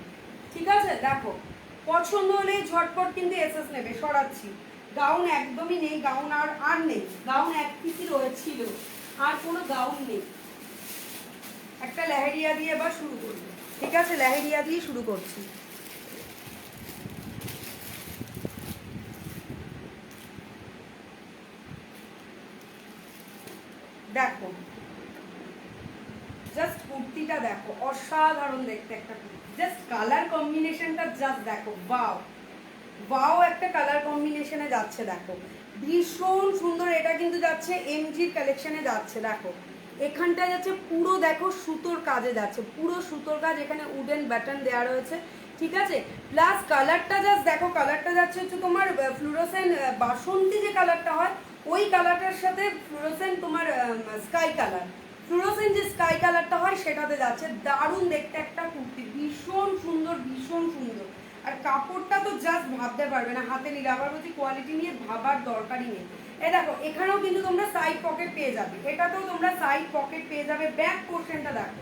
ঠিক আছে, দেখো পছন্দ হলে ঝটপট কিন্তু এসএস নেবে। সরাচ্ছি, গাউন একদমই নেই, গাউন আর নেই, গাউন এক পিসই রয়েছিল, আর কোনো গাউন নেই। একটা লেহেরিয়া দিয়ে এবার শুরু করবো, ঠিক আছে, লেহেরিয়া দিয়ে শুরু করছি। দেখো জাস্ট কুর্তিটা দেখো, অসাধারণ দেখতে একটা কুর্তি, জাস্ট কালার কম্বিনেশনটা জাস্ট দেখো, বাও বাও একটা কালার কম্বিনেশনে যাচ্ছে, দেখো ভীষণ সুন্দর। এটা কিন্তু যাচ্ছে এমজির কালেকশনে যাচ্ছে, দেখো এখানটা যাচ্ছে পুরো দেখো সুতোর কাজে যাচ্ছে, পুরো সুতোর কাজ, এখানে উডেন ব্যাটন দেওয়া রয়েছে, ঠিক আছে। প্লাস কালারটা জাস্ট দেখো, কালারটা যাচ্ছে হচ্ছে তোমার ফ্লুরোসেন্ট বাসন্তী যে কালারটা হয় ওই কালারটার সাথে ফ্লুরোসেন্ট তোমার স্কাই কালার, ফ্লুরোসেন্ট যে স্কাই কালারটা হয় সেটাতে যাচ্ছে, দারুণ দেখতে একটা কুর্তি, ভীষণ সুন্দর, ভীষণ সুন্দর। আর কাপড়টা তো জাস্ট ভাবতে পারবে না, হাতে নিলে আবার বলছি কোয়ালিটি নিয়ে ভাবার দরকারই নেই। এই দেখো এখানেও কিন্তু তোমরা সাইড পকেট পেয়ে যাবে, এটাতেও তোমরা সাইড পকেট পেয়ে যাবে। ব্যাক পোর্শনটা দেখো,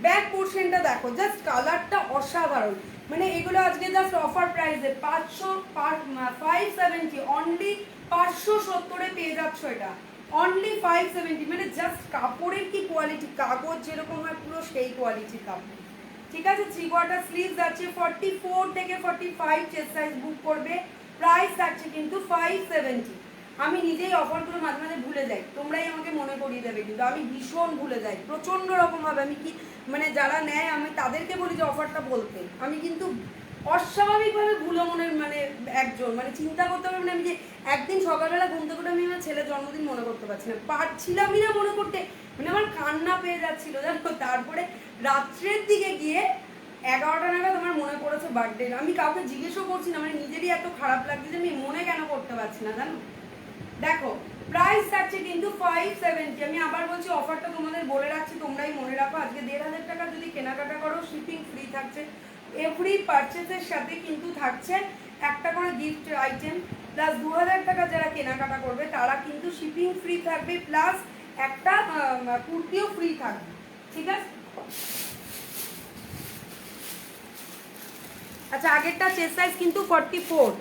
ব্যাক পোর্শনটা দেখো, জাস্ট কালারটা অসাধারণ। মানে এগুলো আজকে জাস্ট অফার প্রাইসে 570, অনলি 570-এ পেয়ে যাচ্ছ এটা, অনলি 570। মানে জাস্ট কাপড়ের কি কোয়ালিটি, কাগজ যেরকম হয় পুরো সেই কোয়ালিটির কাপড়, ঠিক আছে। 3/4 স্লিভস আছে, 44 থেকে 45 চেস্ট সাইজ বুক করবে, প্রাইস থাকছে কিন্তু 570। আমি নিজেই অফারগুলো মাঝে মাঝে ভুলে যাই, তোমরাই আমাকে মনে করিয়ে দেবে, কিন্তু আমি ভীষণ ভুলে যাই প্রচণ্ড রকমভাবে। আমি কি মানে যারা নেয় আমি তাদেরকে বলি যে অফারটা বলতে, আমি কিন্তু অস্বাভাবিকভাবে ভুলো মনের মানে একজন, মানে চিন্তা করতে পারবে না আমি যে একদিন সকালবেলা ঘুম থেকে আমি আমার ছেলের জন্মদিন মনে করতে পারছি না, পারছিলামই না মনে করতে, মানে আমার কান্না পেয়ে যাচ্ছিল জানো। তারপরে রাত্রের দিকে গিয়ে 11টা নাগাদ আমার মনে পড়েছে বার্থডে, আমি কাউকে জিজ্ঞেসও করছি না, মানে নিজেরই এত খারাপ লাগছে যে আমি মনে কেন করতে পারছি না জানো। দেখো প্রাইস থাকছে কিন্তু 570। আমি আবার বলছি অফারটা তোমাদের বলে রাখছি, তোমরাই মনে রাখো, আজকে 1500 টাকা যদি কেনাকাটা করো শিপিং ফ্রি থাকছে, এভরি পারচেসের সাথে কিন্তু থাকছে একটা করে গিফট আইটেম, প্লাস 2000 টাকা যারা কেনাকাটা করবে তারা কিন্তু শিপিং ফ্রি থাকবে, প্লাস একটা কুর্তিও ফ্রি থাকবে, ঠিক আছে। আচ্ছা আগেরটা চেস্ট সাইজ কিন্তু 44,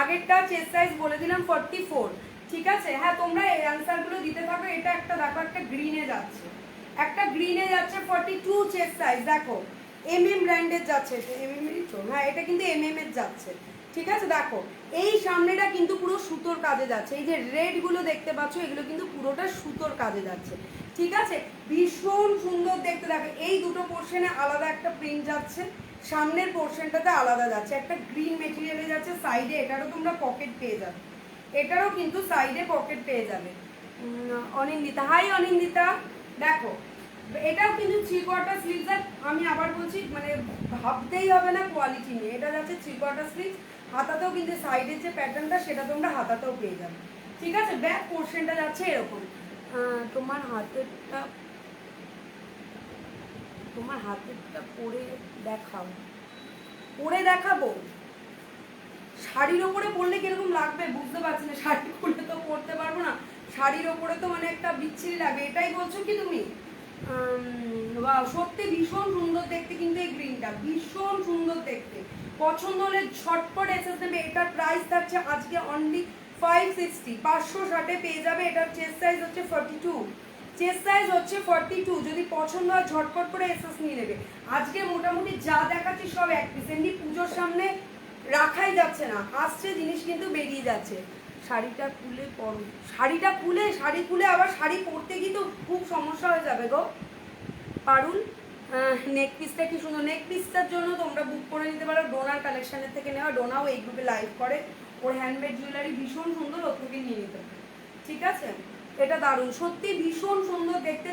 আগেরটা চেস্ট সাইজ বলে দিলাম 44, ঠিক আছে। হ্যাঁ তোমরা এই অ্যান্সারগুলো দিতে থাকো। এটা একটা দেখো, একটা গ্রিনে যাচ্ছে, একটা গ্রিনে যাচ্ছে 42 চেস্ট সাইজ, দেখো এমএম ব্র্যান্ডের যাচ্ছে, এটা এমএম এরই তো, হ্যাঁ এটা কিন্তু এমএম এর যাচ্ছে, ঠিক আছে। দেখো এই সামনেটা কিন্তু পুরো সুতোর কাজে যাচ্ছে, এই যে রেডগুলো দেখতে পাচ্ছ এগুলো কিন্তু পুরোটা সুতোর কাজে যাচ্ছে, ঠিক আছে, ভীষণ সুন্দর দেখতে। দেখো এই দুটো পোর্শনে আলাদা একটা প্রিন্ট যাচ্ছে, সামনের পোর্শনটাতে আলাদা যাচ্ছে, একটা গ্রিন মেটেরিয়ালে যাচ্ছে, সাইডে এটারও তোমরা পকেট পেয়ে যাবে, এটারও কিন্তু সাইডে পকেট পেয়ে যাবে। অনিন্দিতা, হাই অনিন্দিতা, দেখো এটাও কিন্তু 3/4 স্লিভস, আমি আবার বলছি মানে ভাবতেই হবে না কোয়ালিটি নিয়ে, এটা যাচ্ছে 3/4 স্লিভস, হাতাতেও কিন্তু সাইডের যে প্যাটার্নটা সেটা তোমরা হাতাতেও পেয়ে যাবে, ঠিক আছে। ব্যাক পোর্শনটা যাচ্ছে এরকম, তোমার হাতেরটা, তোমার হাতেরটা পরে দেখাও, পরে দেখাবো, শাড়ির ওপরে পরলে কিরকম লাগবে বুঝতে পারছি না, শাড়ি পরলে তো পরতে পারবো না, শাড়ির ওপরে তো মানে একটা বিচ্ছিরি লাগবে, এটাই বলছো কি তুমি? সত্যি ভীষণ সুন্দর দেখতে কিন্তু এই গ্রিনটা, ভীষণ সুন্দর দেখতে, পছন্দ হলে ঝটপট এসে নেবে। এটার প্রাইস থাকছে আজকে অনলি 560, 560-এ পেয়ে যাবে। এটার চেস্ট সাইজ হচ্ছে 42, চেস্ট সাইজ হচ্ছে 42, যদি পছন্দ হয় ঝটপট করে এসএস নিয়ে নেবে। আজকে মোটামুটি যা দেখাচ্ছি সব এক পিস, এমনি পুজোর সামনে রাখাই যাচ্ছে না, আসছে জিনিস কিন্তু বেরিয়ে যাচ্ছে। শাড়িটা খুলে পরো, শাড়িটা খুলে, শাড়ি খুলে আবার শাড়ি পরতে গিয়ে তো খুব সমস্যা হয়ে যাবে গো। পারুল, নেক পিসটা কি সুন্দর, নেক পিসটার জন্য তোমরা বুক করে নিতে পারো ডোনার কালেকশনের থেকে নেওয়া, ডোনাও এই গ্রুপে লাইভ করে, ওর হ্যান্ডমেড জুয়েলারি ভীষণ সুন্দর, ওর থেকে নিয়ে নিতে পারো, ঠিক আছে। এটা দারুণ, সত্যি ভীষণ সুন্দর দেখতে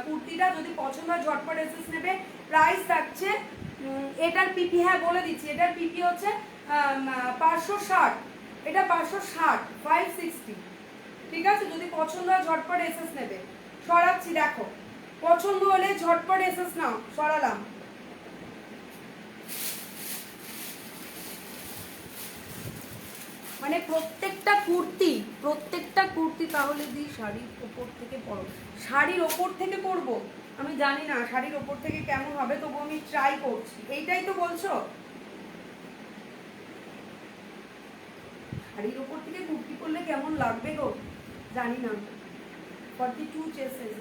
কুর্তিটা, যদি পছন্দ হয় ঝটপট এসএস নেবে। প্রাইস থাকছে এটার পিপি, হ্যাঁ বলে দিচ্ছি, এটার পিপি হচ্ছে 560, এটা 560, 560, ঠিক আছে, যদি পছন্দ হয় ঝটপট এসএস নেবে। সরাচ্ছি, দেখো পছন্দ হলে ঝটপট এসএস নাও। সরালাম। মানে প্রত্যেকটা কুর্তি তাহলে দিই শাড়ির ওপর থেকে পরো। শাড়ির ওপর থেকে পরবো আমি জানি না শাড়ির ওপর থেকে কেমন হবে, তবু আমি ট্রাই করছি। এইটাই তো বলছো, শাড়ির ওপর থেকে কুর্তি পরলে কেমন লাগবে গো জানি না। 42 চেস্ট সাইজ।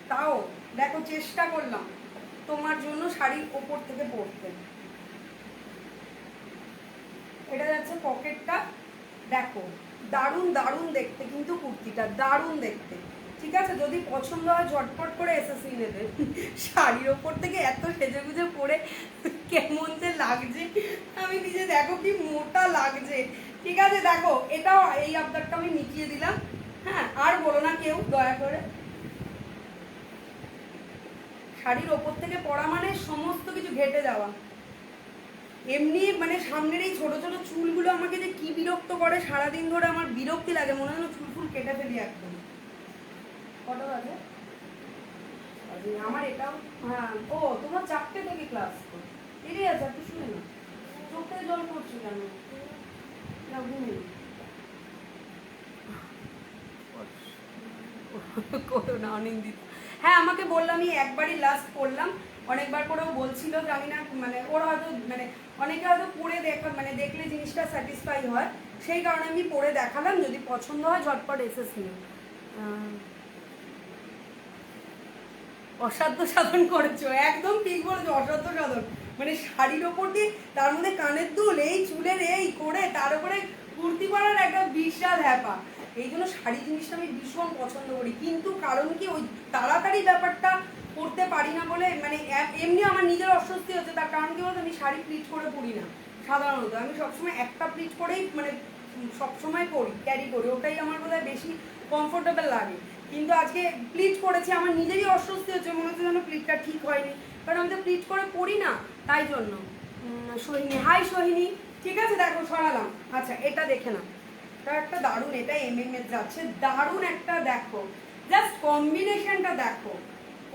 তাও দেখো চেষ্টা করলাম তোমার জন্য শাড়ির ওপর থেকে পরতে। এটা যাচ্ছে পকেটটা, দেখো দারুণ দারুণ দেখতে কিন্তু কুর্তিটা, দারুণ দেখতে। ঠিক আছে, যদি পছন্দ হয় ঝটপট করে এসএসসি নেবে। শাড়ির ওপর থেকে এত সেজে গুজে পরে কেমন যে লাগছে, আমি নিজে দেখো কি মোটা লাগছে। ঠিক আছে, দেখো এটাও এই আবদারটা আমি মিটিয়ে দিলাম। হ্যাঁ, আর বলো না কেউ দয়া করে। শাড়ির ওপর থেকে পরা মানে সমস্ত কিছু ঘেটে যাওয়া। এমনি মানে সামনের এই ছোট ছোট চুলগুলো আমাকে যে কি বিরক্ত করে সারাদিন ধরে, আমার বিরক্তি লাগে, মনে হয় চুল ফুল কেটে ফেলি একদম। কটা বাজে? আমার এটাও, হ্যাঁ ও তোমার 4টে থেকে ক্লাস এড়ে আছে, একটু শুনে না চোখ থেকে জল পড়ছে কেন? না ঘুমিয়ে করো না অনিন্দিত। হ্যাঁ আমাকে বললামই, একবারই লাস্ট করলাম, অনেকবার করেও বলছিল, জানি না মানে ওরা হয়তো মানে অনেকে হয়তো পরে দেখা মানে দেখলে জিনিসটা স্যাটিসফাই হয়, সেই কারণে আমি পরে দেখালাম। যদি পছন্দ হয় ঝটপট এসএস নিও। অসাধ্য সাধন করেছো, একদম ঠিক বলেছো, অসাধ্য সাধন। মানে শাড়ির ওপর দিয়ে তার মধ্যে কানের দুল, এই চুলের এই করে তার উপরে কুর্তি পরার একটা বিশাল হ্যাপা। এই জন্য শাড়ি জিনিসটা আমি ভীষণ পছন্দ করি, কিন্তু কারণ কি ওই তাড়াতাড়ি ব্যাপারটা করতে পারি না বলে, মানে এমনি আমার নিজের অস্বস্তি হচ্ছে। তার কারণ কি বলতো, আমি শাড়ি প্লিট করে পরি না সাধারণত, আমি সবসময় একটা প্লিট করেই মানে সবসময় পরি, ক্যারি করি, ওটাই আমার বোধহয় বেশি কমফোর্টেবল লাগে। কিন্তু আজকে প্লিট করেছি, আমার নিজেরই অস্বস্তি হচ্ছে, মনে হচ্ছে যেন প্লিটটা ঠিক হয়নি, কারণ আমি তো প্লিট করে পড়ি না, তাই জন্য। সোহিনী, হাই সোহিনী। ঠিক আছে, দেখো সরালাম। আচ্ছা এটা দেখে না, এটা একটা দারুণ, এটা এমএম যাচ্ছে, দারুণ একটা, দেখো জাস্ট কম্বিনেশনটা দেখো,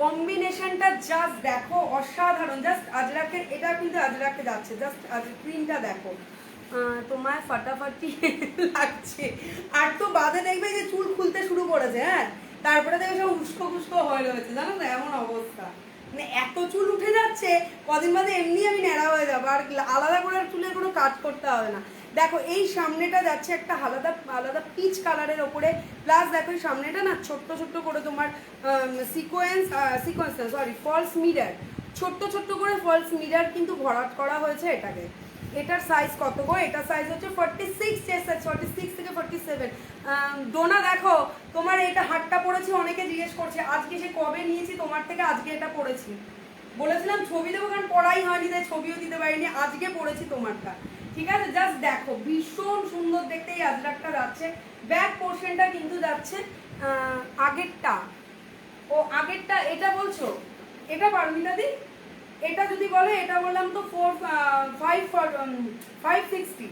কম্বিনেশনটা জাস্ট দেখো অসাধারণ। জাস্ট আজরাকের, এটা কিন্তু আজরাকে যাচ্ছে, জাস্ট প্রিন্টটা দেখো, তোমায় ফাটাফাটি লাগছে। আর তো বাদে দেখবে যে চুল খুলতে শুরু করেছে, হ্যাঁ তারপরে দেখবে সব উস্কো খুস্কো হয়ে রয়েছে, জানো তো এমন অবস্থা। মানে এত চুল উঠে যাচ্ছে, কদিন বাদে এমনি আমি ন্যাড়া হয়ে যাবো, আর আলাদা করে চুলের কোনো কাজ করতে হবে না। দেখো এই সামনেটা যাচ্ছে একটা আলাদা আলাদা পিচ কালারের ওপরে, প্লাস দেখো এই সামনেটা না ছোট্ট ছোট্ট করে তোমার সিকোয়েন্স না সরি ফলস মিরার, ছোট্ট ছোট্ট করে ফলস মিরার কিন্তু ভরাট করা হয়েছে এটাকে। এটার সাইজ কত গো? এটার সাইজ হচ্ছে 46 চেস্ট সাইজ, 46 থেকে 47। ডোনা দেখো তোমার এটা হাটটা পড়েছি, অনেকে জিজ্ঞেস করছে আজকে সে কবে নিয়েছি তোমার থেকে, আজকে এটা পড়েছি। বলেছিলাম ছবি দেবো, কারণ পড়াই হয়নি তাই ছবিও দিতে পারিনি, আজকে পড়েছি তোমারটা। ঠিক আছে, জাস্ট দেখো ভীষণ সুন্দর দেখতে এই আজরাকটা যাচ্ছে। ব্যাক পোর্শনটা কিন্তু যাচ্ছে আগেরটা, ও আগেরটা এটা বলছো, এটা পারমিতা দি, এটা যদি বলে, এটা বললাম তো 560,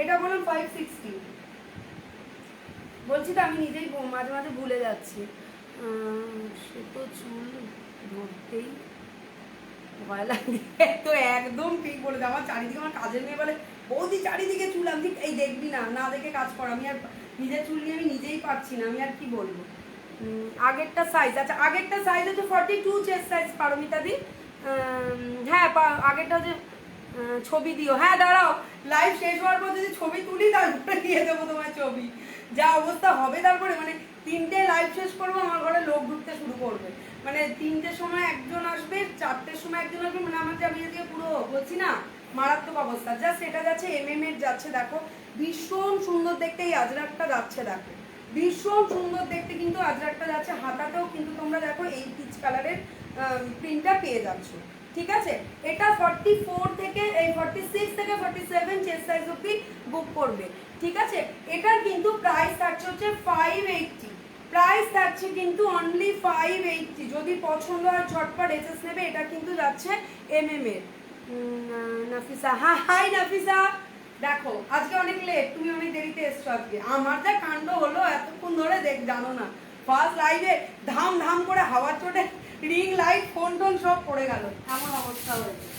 এটা বললাম 560 বলছি তো, আমি নিজেই মাঝে মাঝে ভুলে যাচ্ছি। সে তো চুল ধরতেই ভয় লাগে, তো একদম ঠিক বলেছে। আমার চারিদিকে আমার কাজের মেয়ে বলে বৌদি চারিদিকে চুল, আমি ঠিক এই দেখবি না, না দেখে কাজ কর। আমি আর নিজের চুল নিয়ে আমি নিজেই পারছি না, আমি আর কি বলবো। আগেরটা সাইজ, আচ্ছা আগেরটা সাইজ হচ্ছে 42 চেস্ট সাইজ পারমিতা দি। হ্যাঁ আগেরটা যে ছবি দিও, হ্যাঁ দাঁড়াও লাইভ শেষ হওয়ার পর যদি ছবি তুলি তারপরে দিয়ে দেবো তোমার ছবি, যা অবস্থা হবে তারপরে। মানে 3টে লাইভ শেষ করবো, আমার ঘরে লোক ঢুকতে শুরু করবে, মানে 3টের সময় একজন আসবে, 4টের সময় একজন আসবে, মানে আমার আমি আজকে পুরো বলছি না মারাত্মক অবস্থা। জাস্ট এটা যাচ্ছে এমএম এর যাচ্ছে, দেখো ভীষণ সুন্দর দেখতে এই আজরাকটা যাচ্ছে, দেখো ভীষণ সুন্দর দেখতে কিন্তু আজরাকটা যাচ্ছে। হাতাতেও কিন্তু তোমরা দেখো এই পিচ কালারের প্রিন্টটা পেয়ে যাচ্ছ। ঠিক আছে, এটা 44 থেকে এই 46 থেকে 47 চেস্ট সাইজ অবধি বুক করবে। ঠিক আছে, এটার কিন্তু প্রাইস থাকছে হচ্ছে 580, প্রাইস থাকছে কিন্তু অনলি 580। যদি পছন্দ হয় ঝটপট এসএস নেবে। এটা কিন্তু যাচ্ছে এমএম এর, নাফিসা, হ্যাঁ হাই নাফিসা। দেখো আজকে অনেক লেট, তুমি অনেক দেরিতে এসছো আজকে। আমার যা কাণ্ড হলো এতক্ষণ ধরে, জানো না, ফার্স্ট লাইভে ধাম ধাম করে হাওয়ার চোটে রিং লাইট ফোন টোন সব পড়ে গেল, এমন অবস্থা হয়েছে।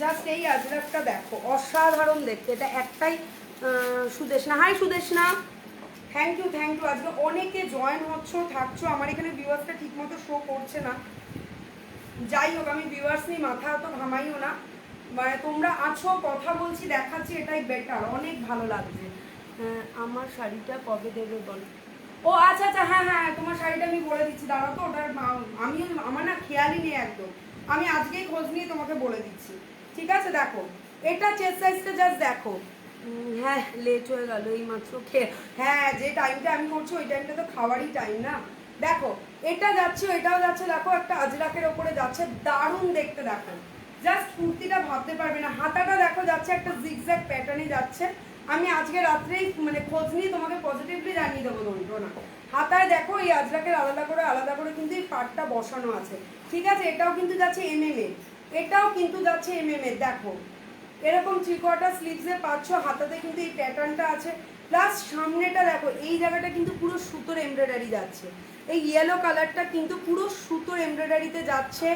জাস্ট এই আজরাকটা দেখো, অসাধারণ দেখতে। এটা একটাই Sudeshna, hi Sudeshna, thank you thank you. আজকে অনেকে জয়েন হচ্ছ, থাকছো। আমার এখানে ভিউয়ার্সটা ঠিক মতো শো করছে না, যাই হোক আমি ভিউয়ার্স নিয়ে মাথা অত ঘামাইও না, মানে তোমরা আছো, কথা বলছি, দেখাচ্ছি, এটাই বেটার, অনেক ভালো লাগছে। আমার শাড়িটা কবে দেবে বল? ও আচ্ছা আচ্ছা, হ্যাঁ হ্যাঁ, তোমার শাড়িটা আমি বলে দিচ্ছি, দাঁড়াও তো। ওটার আমি, আমার না খেয়ালই নেই একদম, আমি আজকেই খোঁজ নিয়ে তোমাকে বলে দিচ্ছি, ঠিক আছে? দেখো এটা চেস্ট সাইজটা জাস্ট দেখো। হ্যাঁ লেট হয়ে গেল এই মাত্র খেয়ে, হ্যাঁ যে টাইমটা আমি করছি ওই টাইমটা তো খাওয়ারই টাইম না। দেখো এটা যাচ্ছে, এটাও যাচ্ছে, দেখো একটা আজরাকের ওপরে যাচ্ছে, দারুণ দেখতে। দেখো জাস্ট কুর্তিটা ভাবতে পারবে না। হাতাটা দেখো যাচ্ছে একটা জিগজ্যাগ প্যাটার্নে যাচ্ছে। আমি আজকে রাত্রেই মানে খোঁজ নিয়ে তোমাকে পজিটিভলি জানিয়ে দেবো দন্ড না। হাতায় দেখো এই আজরাকের আলাদা করে কিন্তু এই পাটটা বসানো আছে, ঠিক আছে? এটাও কিন্তু যাচ্ছে এমএম এ, এটাও কিন্তু যাচ্ছে এমএম এ। দেখো এরকম 3/4 স্লিভসে পাচ্ছ, হাতাতে কিন্তু এই প্যাটার্নটা আছে, প্লাস সামনেটা দেখো এই জায়গাটা কিন্তু পুরো সুতোর এমব্রয়ডারি যাচ্ছে। এই ইয়েলো কালারটা কিন্তু পুরো সুতোর এমব্রয়ডারিতে যাচ্ছে,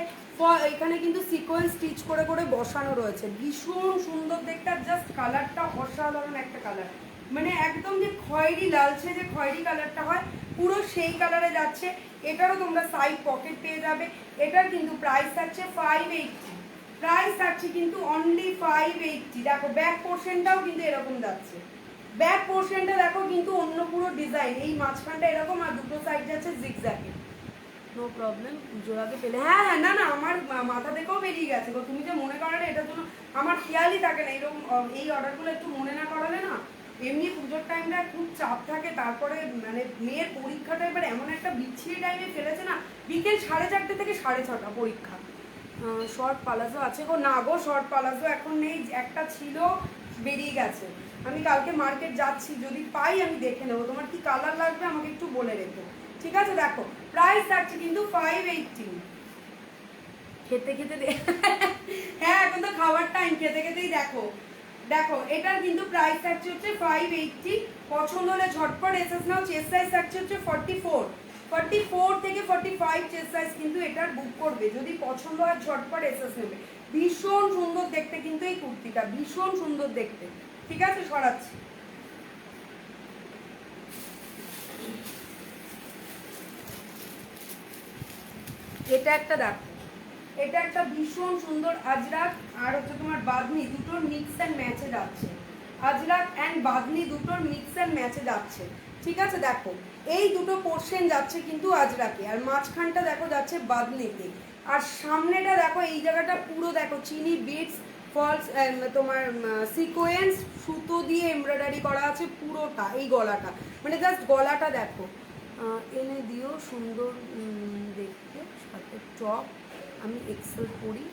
এখানে কিন্তু সিকোয়েন্স স্টিচ করে করে বসানো রয়েছে, ভীষণ সুন্দর দেখতে। আর জাস্ট কালারটা অসাধারণ একটা কালার, মানে একদম যে খয়েরি লালচে যে খয়েরি কালারটা হয় পুরো সেই কালারে যাচ্ছে। এটারও তোমরা সাইড পকেট পেয়ে যাবে। এটার কিন্তু প্রাইস থাকছে 580, প্রাইস থাকছে কিন্তু অনলি 580। দেখো ব্যাক পোর্শনটাও কিন্তু এরকম যাচ্ছে, ব্যাক পোর্শনটা দেখো কিন্তু অন্য পুরো ডিজাইন, এই মাঝখানটা এরকম আর দুটো সাইড যাচ্ছে জিগজ্যাগে। নো প্রবলেম, পুজোর আগে পেলে, হ্যাঁ হ্যাঁ, না না আমার মাথা থেকেও বেরিয়ে গেছে গো, তুমি যে মনে করালে এটার জন্য আমার খেয়ালই থাকে না। এরকম এই অর্ডারগুলো একটু মনে না করালে না, এমনি পুজোর টাইমটা খুব চাপ থাকে, তারপরে মানে মেয়ের পরীক্ষাটা এবার এমন একটা বিচ্ছিরি টাইমে ফেলেছে না, বিকেল 4:30 থেকে 6:30 পরীক্ষা। শর্ট পালাজো আছে গো? না গো শর্ট পালাজো এখন নেই, একটা ছিল বেরিয়ে গেছে। আমি কালকে মার্কেট যাচ্ছি, যদি পাই আমি দেখে নেবো। তোমার কি কালার লাগবে আমাকে একটু বলে রেখো, ঠিক আছে? দেখো প্রাইস থাকছে কিন্তু 580। খেতে খেতে হ্যাঁ এখন তো খাবার টাইম, খেতে খেতেই দেখো। দেখো এটার কিন্তু প্রাইস থাকছে হচ্ছে 580। পছন্দ হলে ঝটপট এসএস নাও। চেস্ট সাইজ থাকছে হচ্ছে 44 থেকে 45 চেস্ট সাইজ কিন্তু এটার বুক করবে, যদি পছন্দ হয় ঝটপট এসএস নেবে। ভীষণ সুন্দর দেখতে কিন্তু এই কুর্তিটা, ভীষণ সুন্দর দেখতে, ঠিক আছে? সরাচ্ছি। এটা একটা দেখো, এটা একটা ভীষণ সুন্দর আজরাক আর হচ্ছে তোমার বাঁধনি, দুটোর মিক্স অ্যান্ড ম্যাচে যাচ্ছে। আজরাক অ্যান্ড বাঁধনি দুটোর মিক্স অ্যান্ড ম্যাচে যাচ্ছে, ঠিক আছে? দেখো এই দুটো পোর্শন যাচ্ছে কিন্তু আজরাকে, আর মাঝখানটা দেখো যাচ্ছে বাঁধনিতে, আর সামনেটা দেখো এই জায়গাটা পুরো দেখো চিনি বিটস ফলস তোমার সিকোয়েন্স সুতো দিয়ে এমব্রয়ডারি করা আছে পুরোটা। এই গলাটা মানে জাস্ট গলাটা দেখো, এনে দিও সুন্দর দেখতে, সাথে টপ। আমি এক্সেল পরি,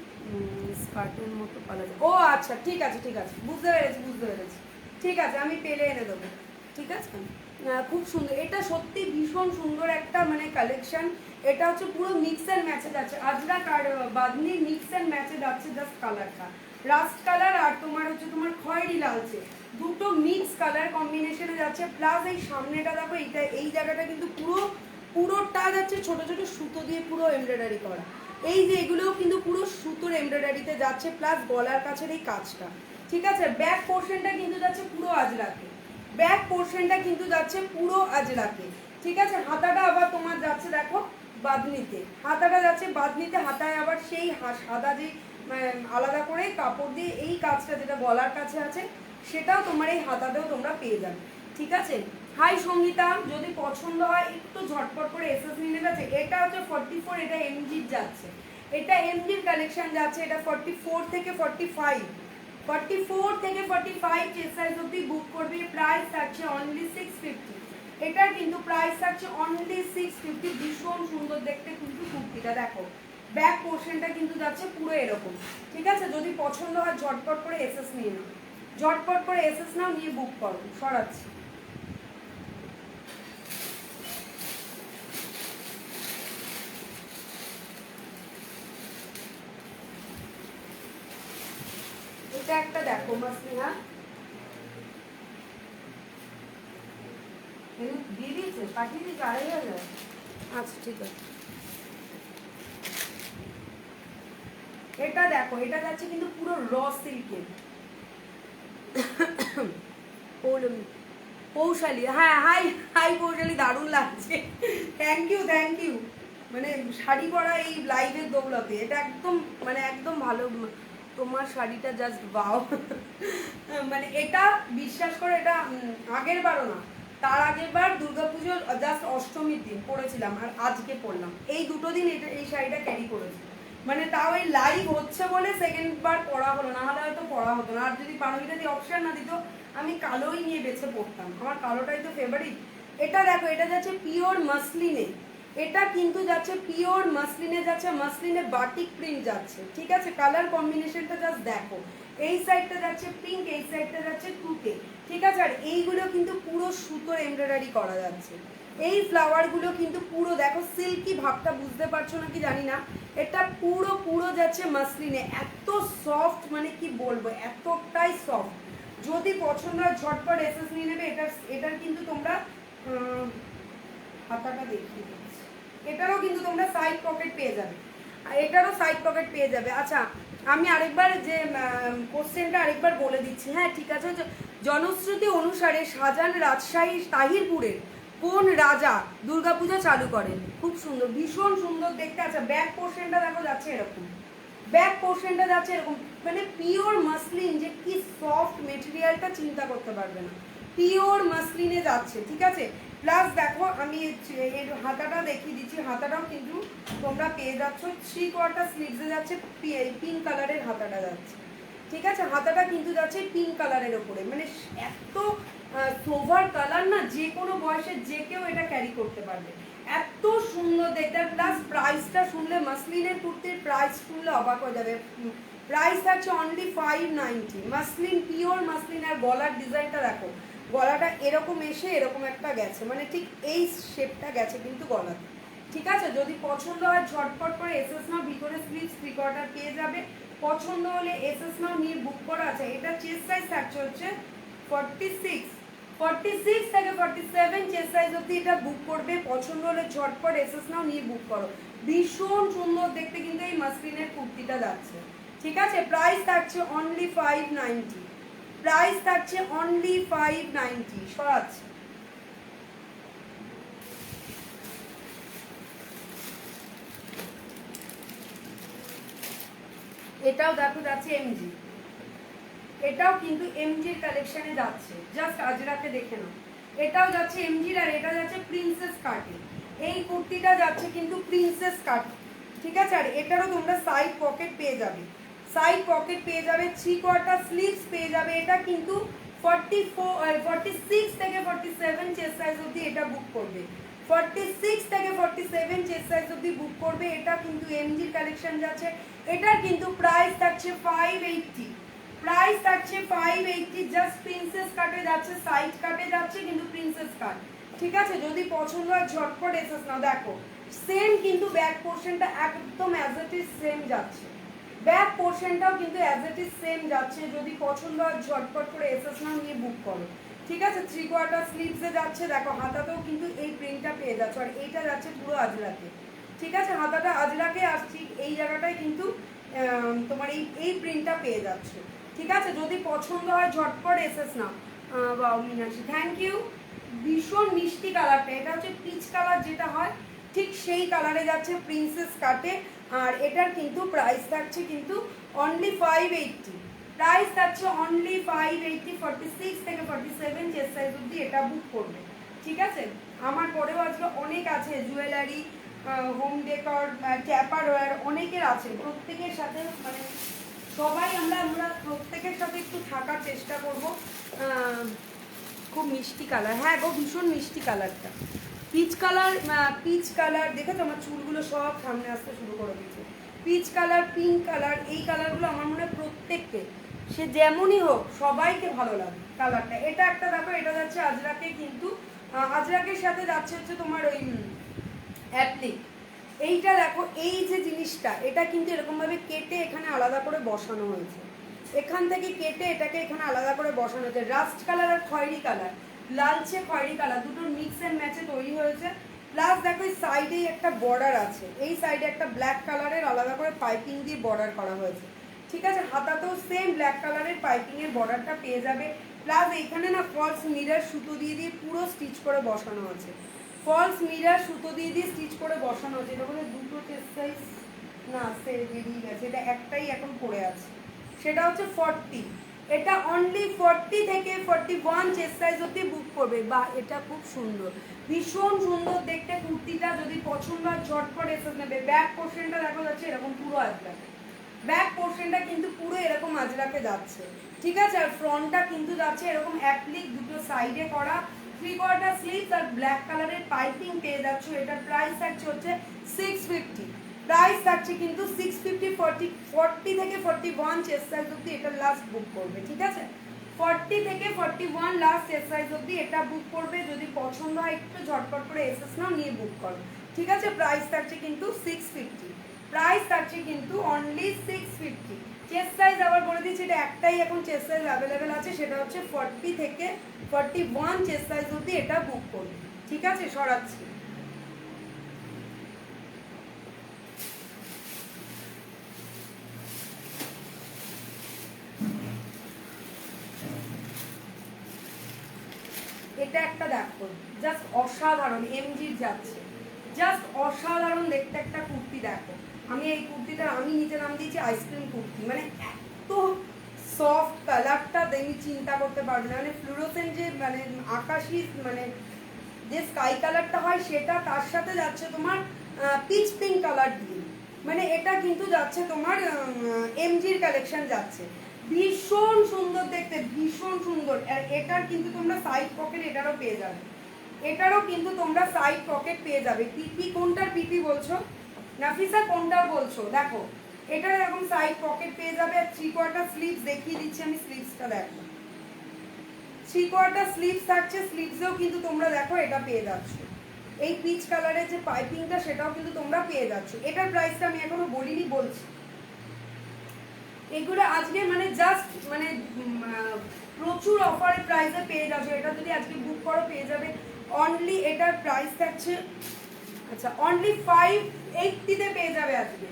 স্কার্টের মতো পালা যায়। ও আচ্ছা ঠিক আছে ঠিক আছে, বুঝতে পেরেছি বুঝতে পেরেছি, ঠিক আছে আমি পেলে এনে দেবো, ঠিক আছে? খুব সুন্দর, এটা সত্যি ভীষণ সুন্দর একটা মানে কালেকশন। এটা হচ্ছে পুরো মিক্স অ্যান্ড ম্যাচে যাচ্ছে, আজরাক আর বাঁধনি মিক্স অ্যান্ড ম্যাচে যাচ্ছে। জাস্ট কালারটা রাস্ট কালার আর তোমার হচ্ছে তোমার খয়েরি লালচে, দুটো মিক্স কালার কম্বিনেশনে যাচ্ছে। প্লাস এই সামনেটা দেখো, এইটা এই জায়গাটা কিন্তু পুরোটা যাচ্ছে ছোট ছোট সুতো দিয়ে পুরো এমব্রয়ডারি করা। এই যে এগুলোও কিন্তু পুরো সুতোর এমব্রয়ডারিতে যাচ্ছে, প্লাস গলার কাছের এই কাজটা, ঠিক আছে? ব্যাক পোর্শনটা কিন্তু যাচ্ছে পুরো আজরাকে, ব্যাক পোর্শনটা কিন্তু যাচ্ছে পুরো আজরাকে, ঠিক আছে? হাতাটা আবার তোমার যাচ্ছে দেখো বাঁধনিতে, হাতাটা যাচ্ছে বাঁধনিতে, হাতায় আবার সেই সাদা যে আলাদা করে কাপড় দিয়ে এই কাজটা যেটা গলার কাছে আছে সেটাও তোমার এই হাতাতেও তোমরা পেয়ে যাবে, ঠিক আছে? হাই সঙ্গীতা, যদি পছন্দ হয় একটু ঝটপট করে এসএস নিয়ে নেবে। এটা হচ্ছে 44, এটা এমজির যাচ্ছে, এটা এমজির কালেকশন যাচ্ছে। এটা 44 থেকে 45, 44 থেকে 45 চেস্ট সাইজ অবধি বুক করবে। প্রাইস থাকছে অনলি 650। এটার কিন্তু প্রাইস থাকছে অনলি 650। ভীষণ সুন্দর দেখতে কিন্তু কুর্তিটা দেখো, ব্যাক পোর্শনটা কিন্তু যাচ্ছে পুরো এরকম, ঠিক আছে? যদি পছন্দ হয় ঝটপট করে এসএস নিয়ে নাও, ঝটপট করে এসএস নাও, নিয়ে বুক করো। সরাচ্ছি। এটা একটা দেখো মাসলিনা, দিয়ে দিয়েছে, পাঠিয়ে দিয়েছে 2500। আচ্ছা ঠিক আছে। এটা দেখো, এটা যাচ্ছে কিন্তু পুরো র সিল্কের। পৌশালী, হ্যাঁ হাই হাই পৌশালী, দারুণ লাগছে, থ্যাংক ইউ থ্যাংক ইউ। মানে শাড়ি পরা এই লাইভের দৌলতে এটা একদম মানে একদম ভালো, তোমার শাড়িটা জাস্ট বাও। মানে এটা বিশ্বাস করে, এটা আগের বারও না, তার আগের বার দুর্গাপুজোর জাস্ট অষ্টমীর দিন পরেছিলাম, আর আজকে পরলাম, এই দুটো দিন এটা এই শাড়িটা ক্যারি করেছি। মানে তাও এই লাইভ হচ্ছে বলে সেকেন্ড বার পরা হলো, না হলে হয়তো পরা হতো না। আর যদি পানবিটা দিয়ে অপশন না দিত, আমি কালোই নিয়ে বেছে পড়তাম, আমার কালোটাই তো ফেভারিট। এটা দেখো, এটা যাচ্ছে পিওর মাসলিনে, এটা কিন্তু যাচ্ছে পিওর মাসলিনে, যাচ্ছে মাসলিনে বাটিক প্রিন্ট যাচ্ছে, ঠিক আছে। কালার কম্বিনেশনটা জাস্ট দেখো, এই সাইডটা যাচ্ছে পিঙ্ক, এই সাইডটা যাচ্ছে তুতে, ঠিক আছে। আর এইগুলো কিন্তু পুরো সুতোর এমব্রয়ডারি করা যাচ্ছে, এই ফ্লাওয়ারগুলো কিন্তু পুরো দেখো সিল্কি ভাবটা, বুঝতে পারছো না কি জানি না, এটা পুরো পুরো যাচ্ছে মাসলিনে, এত সফট মানে কি বলবো, এতটাই সফট। যদি পছন্দ হয় ঝটপট এসএস নিয়ে নেবে। এটার কিন্তু তোমরা হাতাটা দেখিয়ে দিচ্ছি, এটারও কিন্তু তোমরা সাইড পকেট পেয়ে যাবে, আর এটারও সাইড পকেট পেয়ে যাবে। আচ্ছা আমি আরেকবার যে কোশ্চেনটা আরেকবার বলে দিচ্ছি, হ্যাঁ ঠিক আছে। জনশ্রুতি অনুসারে শাহজাহান রাজশাহী তাহিরপুরের কোন রাজা দুর্গাপূজা চালু করেন? খুব সুন্দর, ভীষণ সুন্দর দেখতে। আচ্ছা ব্যাক পোর্শনটা দেখো যাচ্ছে এরকম, ব্যাক পোর্শনটা যাচ্ছে এরকম, মানে পিওর মাসলিন, যে কি সফট মেটেরিয়ালটা চিন্তা করতে পারবে না, পিওর মাসলিনে যাচ্ছে, ঠিক আছে। প্লাস দেখো আমি এর হাতাটা দেখিয়ে দিচ্ছি, হাতাটাও কিন্তু তোমরা পেয়ে যাচ্ছ 3/4 স্লিভসে যাচ্ছে, পিঙ্ক কালারের হাতাটা যাচ্ছে, ঠিক আছে। হাতাটা কিন্তু যাচ্ছে পিঙ্ক কালারের ওপরে, মানে এত সোভার কালার না, যে কোনো বয়সে যে কেউ এটা ক্যারি করতে পারবে, এত সুন্দর দেখতে। প্লাস প্রাইসটা শুনলে, মাসলিনের কুর্তির প্রাইস শুনলে অবাক হয়ে যাবে। প্রাইস থাকছে অনলি 590, মাসলিন, পিওর মাসলিন। আর গলার ডিজাইনটা দেখো, গলাটা এরকম এসে এরকম একটা গেছে, মানে ঠিক এই শেপটা গেছে কিন্তু গলাতে, ঠিক আছে। যদি পছন্দ হয় ঝটপট করে এসএস নাও, ভিতরে স্লিভস 3/4 পেয়ে যাবে, পছন্দ হলে এসএস নাও, নিয়ে বুক করা আছে। এটা চেস্ট সাইজ থাকছে হচ্ছে 46 থেকে 47 চেস্ট সাইজ অবধি এটা বুক করবে, পছন্দ হলে ঝটপট এসএস নাও, নিয়ে বুক করো। ভীষণ সুন্দর দেখতে কিন্তু এই মাসলিনের কুর্তিটা যাচ্ছে, ঠিক আছে। প্রাইস থাকছে অনলি 590, প্রাইস থাকছে অনলি 590 সরাচ্ছে। এটাও দেখো যাচ্ছে এমজি, এটাও কিন্তু এমজির কালেকশনে যাচ্ছে, জাস্ট আজরাকে দেখে নাও। এটাও যাচ্ছে এমজির, আর এটা যাচ্ছে প্রিন্সেস কাটে, এই কুর্তিটা যাচ্ছে কিন্তু প্রিন্সেস কাট, ঠিক আছে। আর এটারও তোমরা সাইড পকেট পেয়ে যাবে, সাইড পকেট পেয়ে যাবে, 3/4 স্লিভস পেয়ে যাবে। এটা কিন্তু 46 থেকে 47 চেস্ট সাইজ অবধি এটা বুক করবে, 46 থেকে 47 চেস্ট সাইজ অবধি বুক করবে। এটা কিন্তু এমজির কালেকশন যাচ্ছে, এটার কিন্তু প্রাইস থাকছে 580, প্রাইস থাকছে 580, জাস্ট প্রিন্সেস কাটে যাচ্ছে, সাইড কাটে যাচ্ছে কিন্তু প্রিন্সেস কাট, ঠিক আছে। যদি পছন্দ হয় ঝটপট এসেস নাও। দেখো সেম কিন্তু ব্যাক পোর্শনটা একদম অ্যাজ ইট ইজ সেম যাচ্ছে, ব্যাক পোর্শনটাও কিন্তু অ্যাজ ইট ইজ সেম যাচ্ছে। যদি পছন্দ হয় ঝটপট করে এসএস নাও, নিয়ে বুক করো, ঠিক আছে। 3/4 স্লিভসে যাচ্ছে, দেখো হাতাতেও কিন্তু এই প্রিন্টটা পেয়ে যাচ্ছে, আর এইটা যাচ্ছে পুরো আজরাকে, ঠিক আছে। হাতাটা আজরাকে, আর ঠিক এই জায়গাটায় কিন্তু তোমার এই প্রিন্টটা পেয়ে যাচ্ছে, ঠিক আছে। যদি পছন্দ হয় ঝটপট এসএস নাও। বাউ মিনাশি, থ্যাংক ইউ। ভীষণ মিষ্টি কালারটা, এটা হচ্ছে পিচ কালার যেটা হয়, ঠিক সেই কালারে যাচ্ছে, প্রিন্সেস কাটে। আর এটার কিন্তু প্রাইস থাকছে কিন্তু অনলি 580, প্রাইস থাকছে অনলি 580, 46 থেকে 47 চেস্ট সাইজ অবধি এটা বুক করবে, ঠিক আছে। আমার পরেও আজকে অনেক আছে, জুয়েলারি, হোম ডেকর, ট্যাপার ওয়্যার, অনেকের আছে, প্রত্যেকের সাথে মানে সবাই আমরা প্রত্যেকের সাথে একটু থাকার চেষ্টা করব। খুব মিষ্টি কালার, হ্যাঁ গো ভীষণ মিষ্টি কালারটা, পিচ কালার, পিচ কালার দেখেছো, আমার চুলগুলো সব সামনে আসতে শুরু করে দিয়েছে। পিচ কালার, পিঙ্ক কালার, এই কালারগুলো আমার মনে হয় প্রত্যেককে, সে যেমনই হোক সবাইকে ভালো লাগে কালারটা। এটা একটা দেখো, এটা যাচ্ছে আজরাকে, কিন্তু আজরাকের সাথে যাচ্ছে হচ্ছে তোমার ওই অ্যাপ্লিক। এইটা দেখো, এই যে জিনিসটা, এটা কিন্তু এরকমভাবে কেটে এখানে আলাদা করে বসানো হয়েছে, এখান থেকে কেটে এটাকে এখানে আলাদা করে বসানো হয়েছে। রাস্ট কালার আর খয়েরি কালার, লালচে খয়েরি কালার দুটোর মিক্স অ্যান্ড ম্যাচে তৈরি হয়েছে। প্লাস দেখো এই সাইডেই একটা বর্ডার আছে, এই সাইডে একটা ব্ল্যাক কালারের আলাদা করে পাইপিং দিয়ে বর্ডার করা হয়েছে। ঠিক আছে, হাতাতেও সেম ব্ল্যাক কালারের পাইপিংয়ের বর্ডারটা পেয়ে যাবে। প্লাস এইখানে না ফলস মিরর সুতো দিয়ে দিয়ে পুরো স্টিচ করে বসানো আছে, ফলস মিরর সুতো দিয়ে দিয়ে স্টিচ করে বসানো আছে। এটা বলে দুটো চেস্ট সাইজ না সে বেরিয়ে গেছে, এটা একটাই এখন পড়ে আছে, সেটা হচ্ছে 40। এটা অনলি 40 থেকে 41 চেস্ট সাইজ অবধি বুক করবে। বা এটা খুব সুন্দর, ভীষণ সুন্দর দেখতে কুর্তিটা, যদি পছন্দ হয় ঝটপট এসে নেবে। ব্যাক পোর্শনটা দেখা যাচ্ছে এরকম পুরো আজরাকে, ব্যাক পোর্শনটা কিন্তু পুরো এরকম আজরাকে যাচ্ছে। ঠিক আছে, আর ফ্রন্টটা কিন্তু যাচ্ছে এরকম অ্যাপ্লিক দুটো সাইডে করা, 3/4 স্লিভস আর ব্ল্যাক কালারের পাইপিং পেয়ে যাচ্ছ। এটার প্রাইস থাকছে হচ্ছে 650। প্রাইস থাকছে কিন্তু 650। 40 থেকে 41 চেস্ট সাইজ অবধি এটা লাস্ট বুক করবে। ঠিক আছে, 40 থেকে 41 লাস্ট চেস্ট সাইজ অবধি এটা বুক করবে। যদি পছন্দ হয় একটু ঝটপট করে এসএস নাও, নিয়ে বুক করো। ঠিক আছে, প্রাইস থাকছে কিন্তু 650। প্রাইস থাকছে কিন্তু অনলি 650। চেস্ট সাইজ আবার বলে দিচ্ছি, এটা একটাই এখন চেস্ট সাইজ অ্যাভেলেবেল আছে, সেটা হচ্ছে 40 থেকে 41 চেস্ট সাইজ অবধি এটা বুক করবে। ঠিক আছে, সরাচ্ছি। এটা একটা দেখো, জাস্ট অসাধারণ, এমজির যাচ্ছে, জাস্ট অসাধারণ দেখতে একটা কুর্তি। দেখো, আমি এই কুর্তিটা আমি নিজে নাম দিয়েছি আইসক্রিম কুর্তি। মানে এত সফট কালারটা তুমি চিন্তা করতে পারবে না। মানে ফ্লুরোসেন্ট যে মানে আকাশি মানে যে স্কাই কালারটা হয় সেটা, তার সাথে যাচ্ছে তোমার পিচ পিঙ্ক কালার দিয়ে। মানে এটা কিন্তু যাচ্ছে তোমার এমজির কালেকশন যাচ্ছে, ভীষণ সুন্দর দেখতে, ভীষণ সুন্দর। আর এটার কিন্তু তোমরা সাইড পকেট এটারও পেয়ে যাবে, এটারও কিন্তু তোমরা সাইড পকেট পেয়ে যাবে। পিপি কোনটার পিপি বলছো নাফিসা, কোনটার বলছো? দেখো, এটার এরকম সাইড পকেট পেয়ে যাবে। আর 3/4 স্লিভস দেখিয়ে দিচ্ছি আমি, স্লিভসটা দেখো, 3/4 স্লিভস থাকছে। স্লিভসেও কিন্তু তোমরা দেখো এটা পেয়ে যাচ্ছ, এই পিচ কালারের যে পাইপিংটা সেটাও কিন্তু তোমরা পেয়ে যাচ্ছ। এটার প্রাইসটা আমি এখনো বলিনি, বলছি। এগুলো আজকে মানে জাস্ট মানে প্রচুর অফারের প্রাইসে পেয়ে যাবে। এটা যদি আজকে বুক করো পেয়ে যাবে অনলি, এটার প্রাইস থাকছে আচ্ছা অনলি 580-তে পেয়ে যাবে আজকে,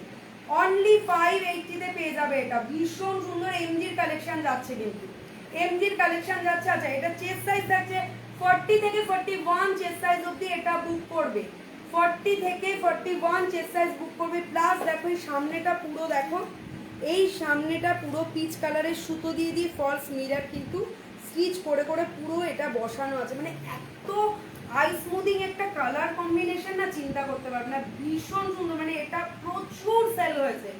অনলি 580-তে পেয়ে যাবে। এটা ভীষণ সুন্দর এমজির কালেকশন যাচ্ছে, কিন্তু এমজির কালেকশন যাচ্ছে। আচ্ছা, এটা চেস্ট সাইজ থাকছে 40 থেকে 41 চেস্ট সাইজ অবধি এটা বুক করবে, 40 থেকে 41 চেস্ট সাইজ বুক করবে। প্লাস দেখো এই সামনেটা পুরো দেখো, এই সামনেটা পুরো পিচ কালারের সুতো দিয়ে দিয়ে ফলস মিরর কিন্তু স্টিচ করে করে পুরো এটা বসানো আছে। মানে এত আই স্মুথিং একটা কালার কম্বিনেশন না, চিন্তা করতে পারবে না, ভীষণ সুন্দর। মানে এটা প্রচুর সেল হয়েছে,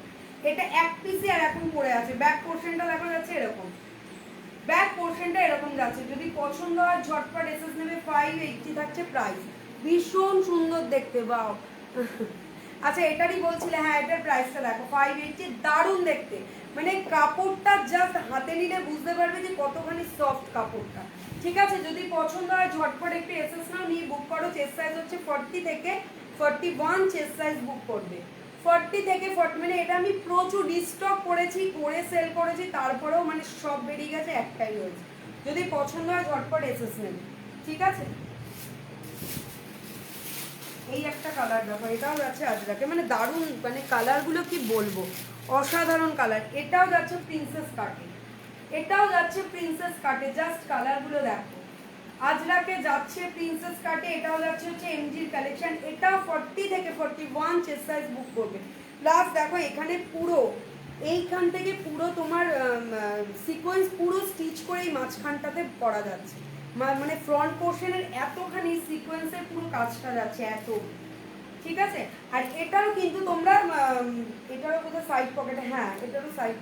এটা এক পিসে আর এখন পড়ে আছে। ব্যাক পোর্শনটা দেখা যাচ্ছে এরকম, ব্যাক পোর্শনটা এরকম যাচ্ছে। যদি পছন্দ হয় ঝটপট এসএস নেবে। 580 থাকছে প্রাইস, ভীষণ সুন্দর দেখতে। বাও আচ্ছা, এটারই বলছিলে, হ্যাঁ এটার প্রাইসটা দেখো 580, দারুণ দেখতে। মানে কাপড়টা জাস্ট হাতে নিলে বুঝতে পারবে যে কতখানি সফট কাপড়টা। ঠিক আছে, যদি পছন্দ হয় ঝটপট একটু এসএস নাও, নিয়ে বুক করো। চেস্ট সাইজ হচ্ছে 40 থেকে 41 চেস্ট সাইজ বুক করবে। 40 থেকে 40 মানে এটা আমি প্রচুর ডিস্টক করেছি, করে সেল করেছি, তারপরেও মানে সব বেরিয়ে গেছে, একটাই হয়েছে। যদি পছন্দ হয় ঝটপট এসএস নেবে। ঠিক আছে, এই একটা কালার দেখো, এটাও যাচ্ছে আজরাকে, মানে দারুণ, মানে কালারগুলো কি বলবো, অসাধারণ কালার। এটাও যাচ্ছে প্রিন্সেস কাটে, এটাও যাচ্ছে প্রিন্সেস কাটে, জাস্ট কালারগুলো দেখো। আজরাকে যাচ্ছে প্রিন্সেস কাটে, এটাও যাচ্ছে হচ্ছে এমজির কালেকশন। এটাও 40 থেকে 41 চেস্ট সাইজ বুক করবে। প্লাস দেখো এখানে পুরো এইখান থেকে পুরো তোমার সিকোয়েন্স পুরো স্টিচ করে এই মাঝখানটাতে করা যাচ্ছে। মানে ফ্রন্ট পোর্শনের এতখানি সিকোয়েন্সের পুরো কাজটা যাচ্ছে এত। ঠিক আছে, আর এটারও কিন্তু তোমরা এটারও কোথাও সাইড পকেটে, হ্যাঁ এটারও সাইড,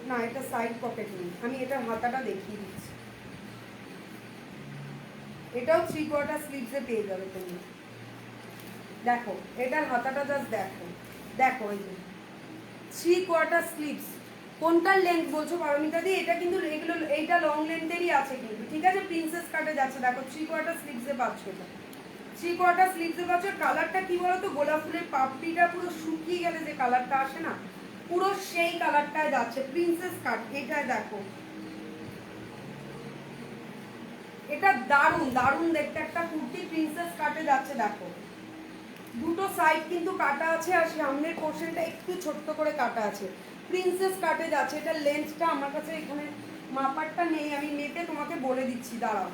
না এটা সাইড পকেট নেই, আমি এটার হাতাটা দেখিয়ে দিচ্ছি। এটাও 3/4 স্লিভসে পেয়ে যাবে তুমি। দেখো এটার হাতাটা জাস্ট দেখো, দেখো এই যে 3/4 স্লিভস। কোনটার লেন্থ বলছো পারমিতা দি? এটা কিন্তু এগুলো এইটা লং লেন্থেরই আছে কিন্তু। ঠিক আছে, প্রিন্সেস কাটে যাচ্ছে, দেখো 3/4 স্লিভসে পাচ্ছ এটা। থ্রি কোয়ার্টার স্লিভসে পাচ্ছ। কালারটা কি বলতো, গোলাপ ফুলের পাপড়িটা পুরো শুকিয়ে গেলে যে কালারটা আসে না, পুরো সেই কালারটায় যাচ্ছে। প্রিন্সেস কাট, এটাই দেখো, এটা দারুণ দারুণ দেখতে একটা কুর্তি প্রিন্সেস কাটে যাচ্ছে। দেখো দুটো সাইড কিন্তু কাটা আছে আর সামনের পোর্শনটা একটু ছোট্ট করে কাটা আছে, প্রিন্সেস কাটে যাচ্ছে। এটা লেন্থটা আমার কাছে এখানে মাপারটা নেই, আমি নেটে তোমাকে বলে দিচ্ছি, দাঁড়াও।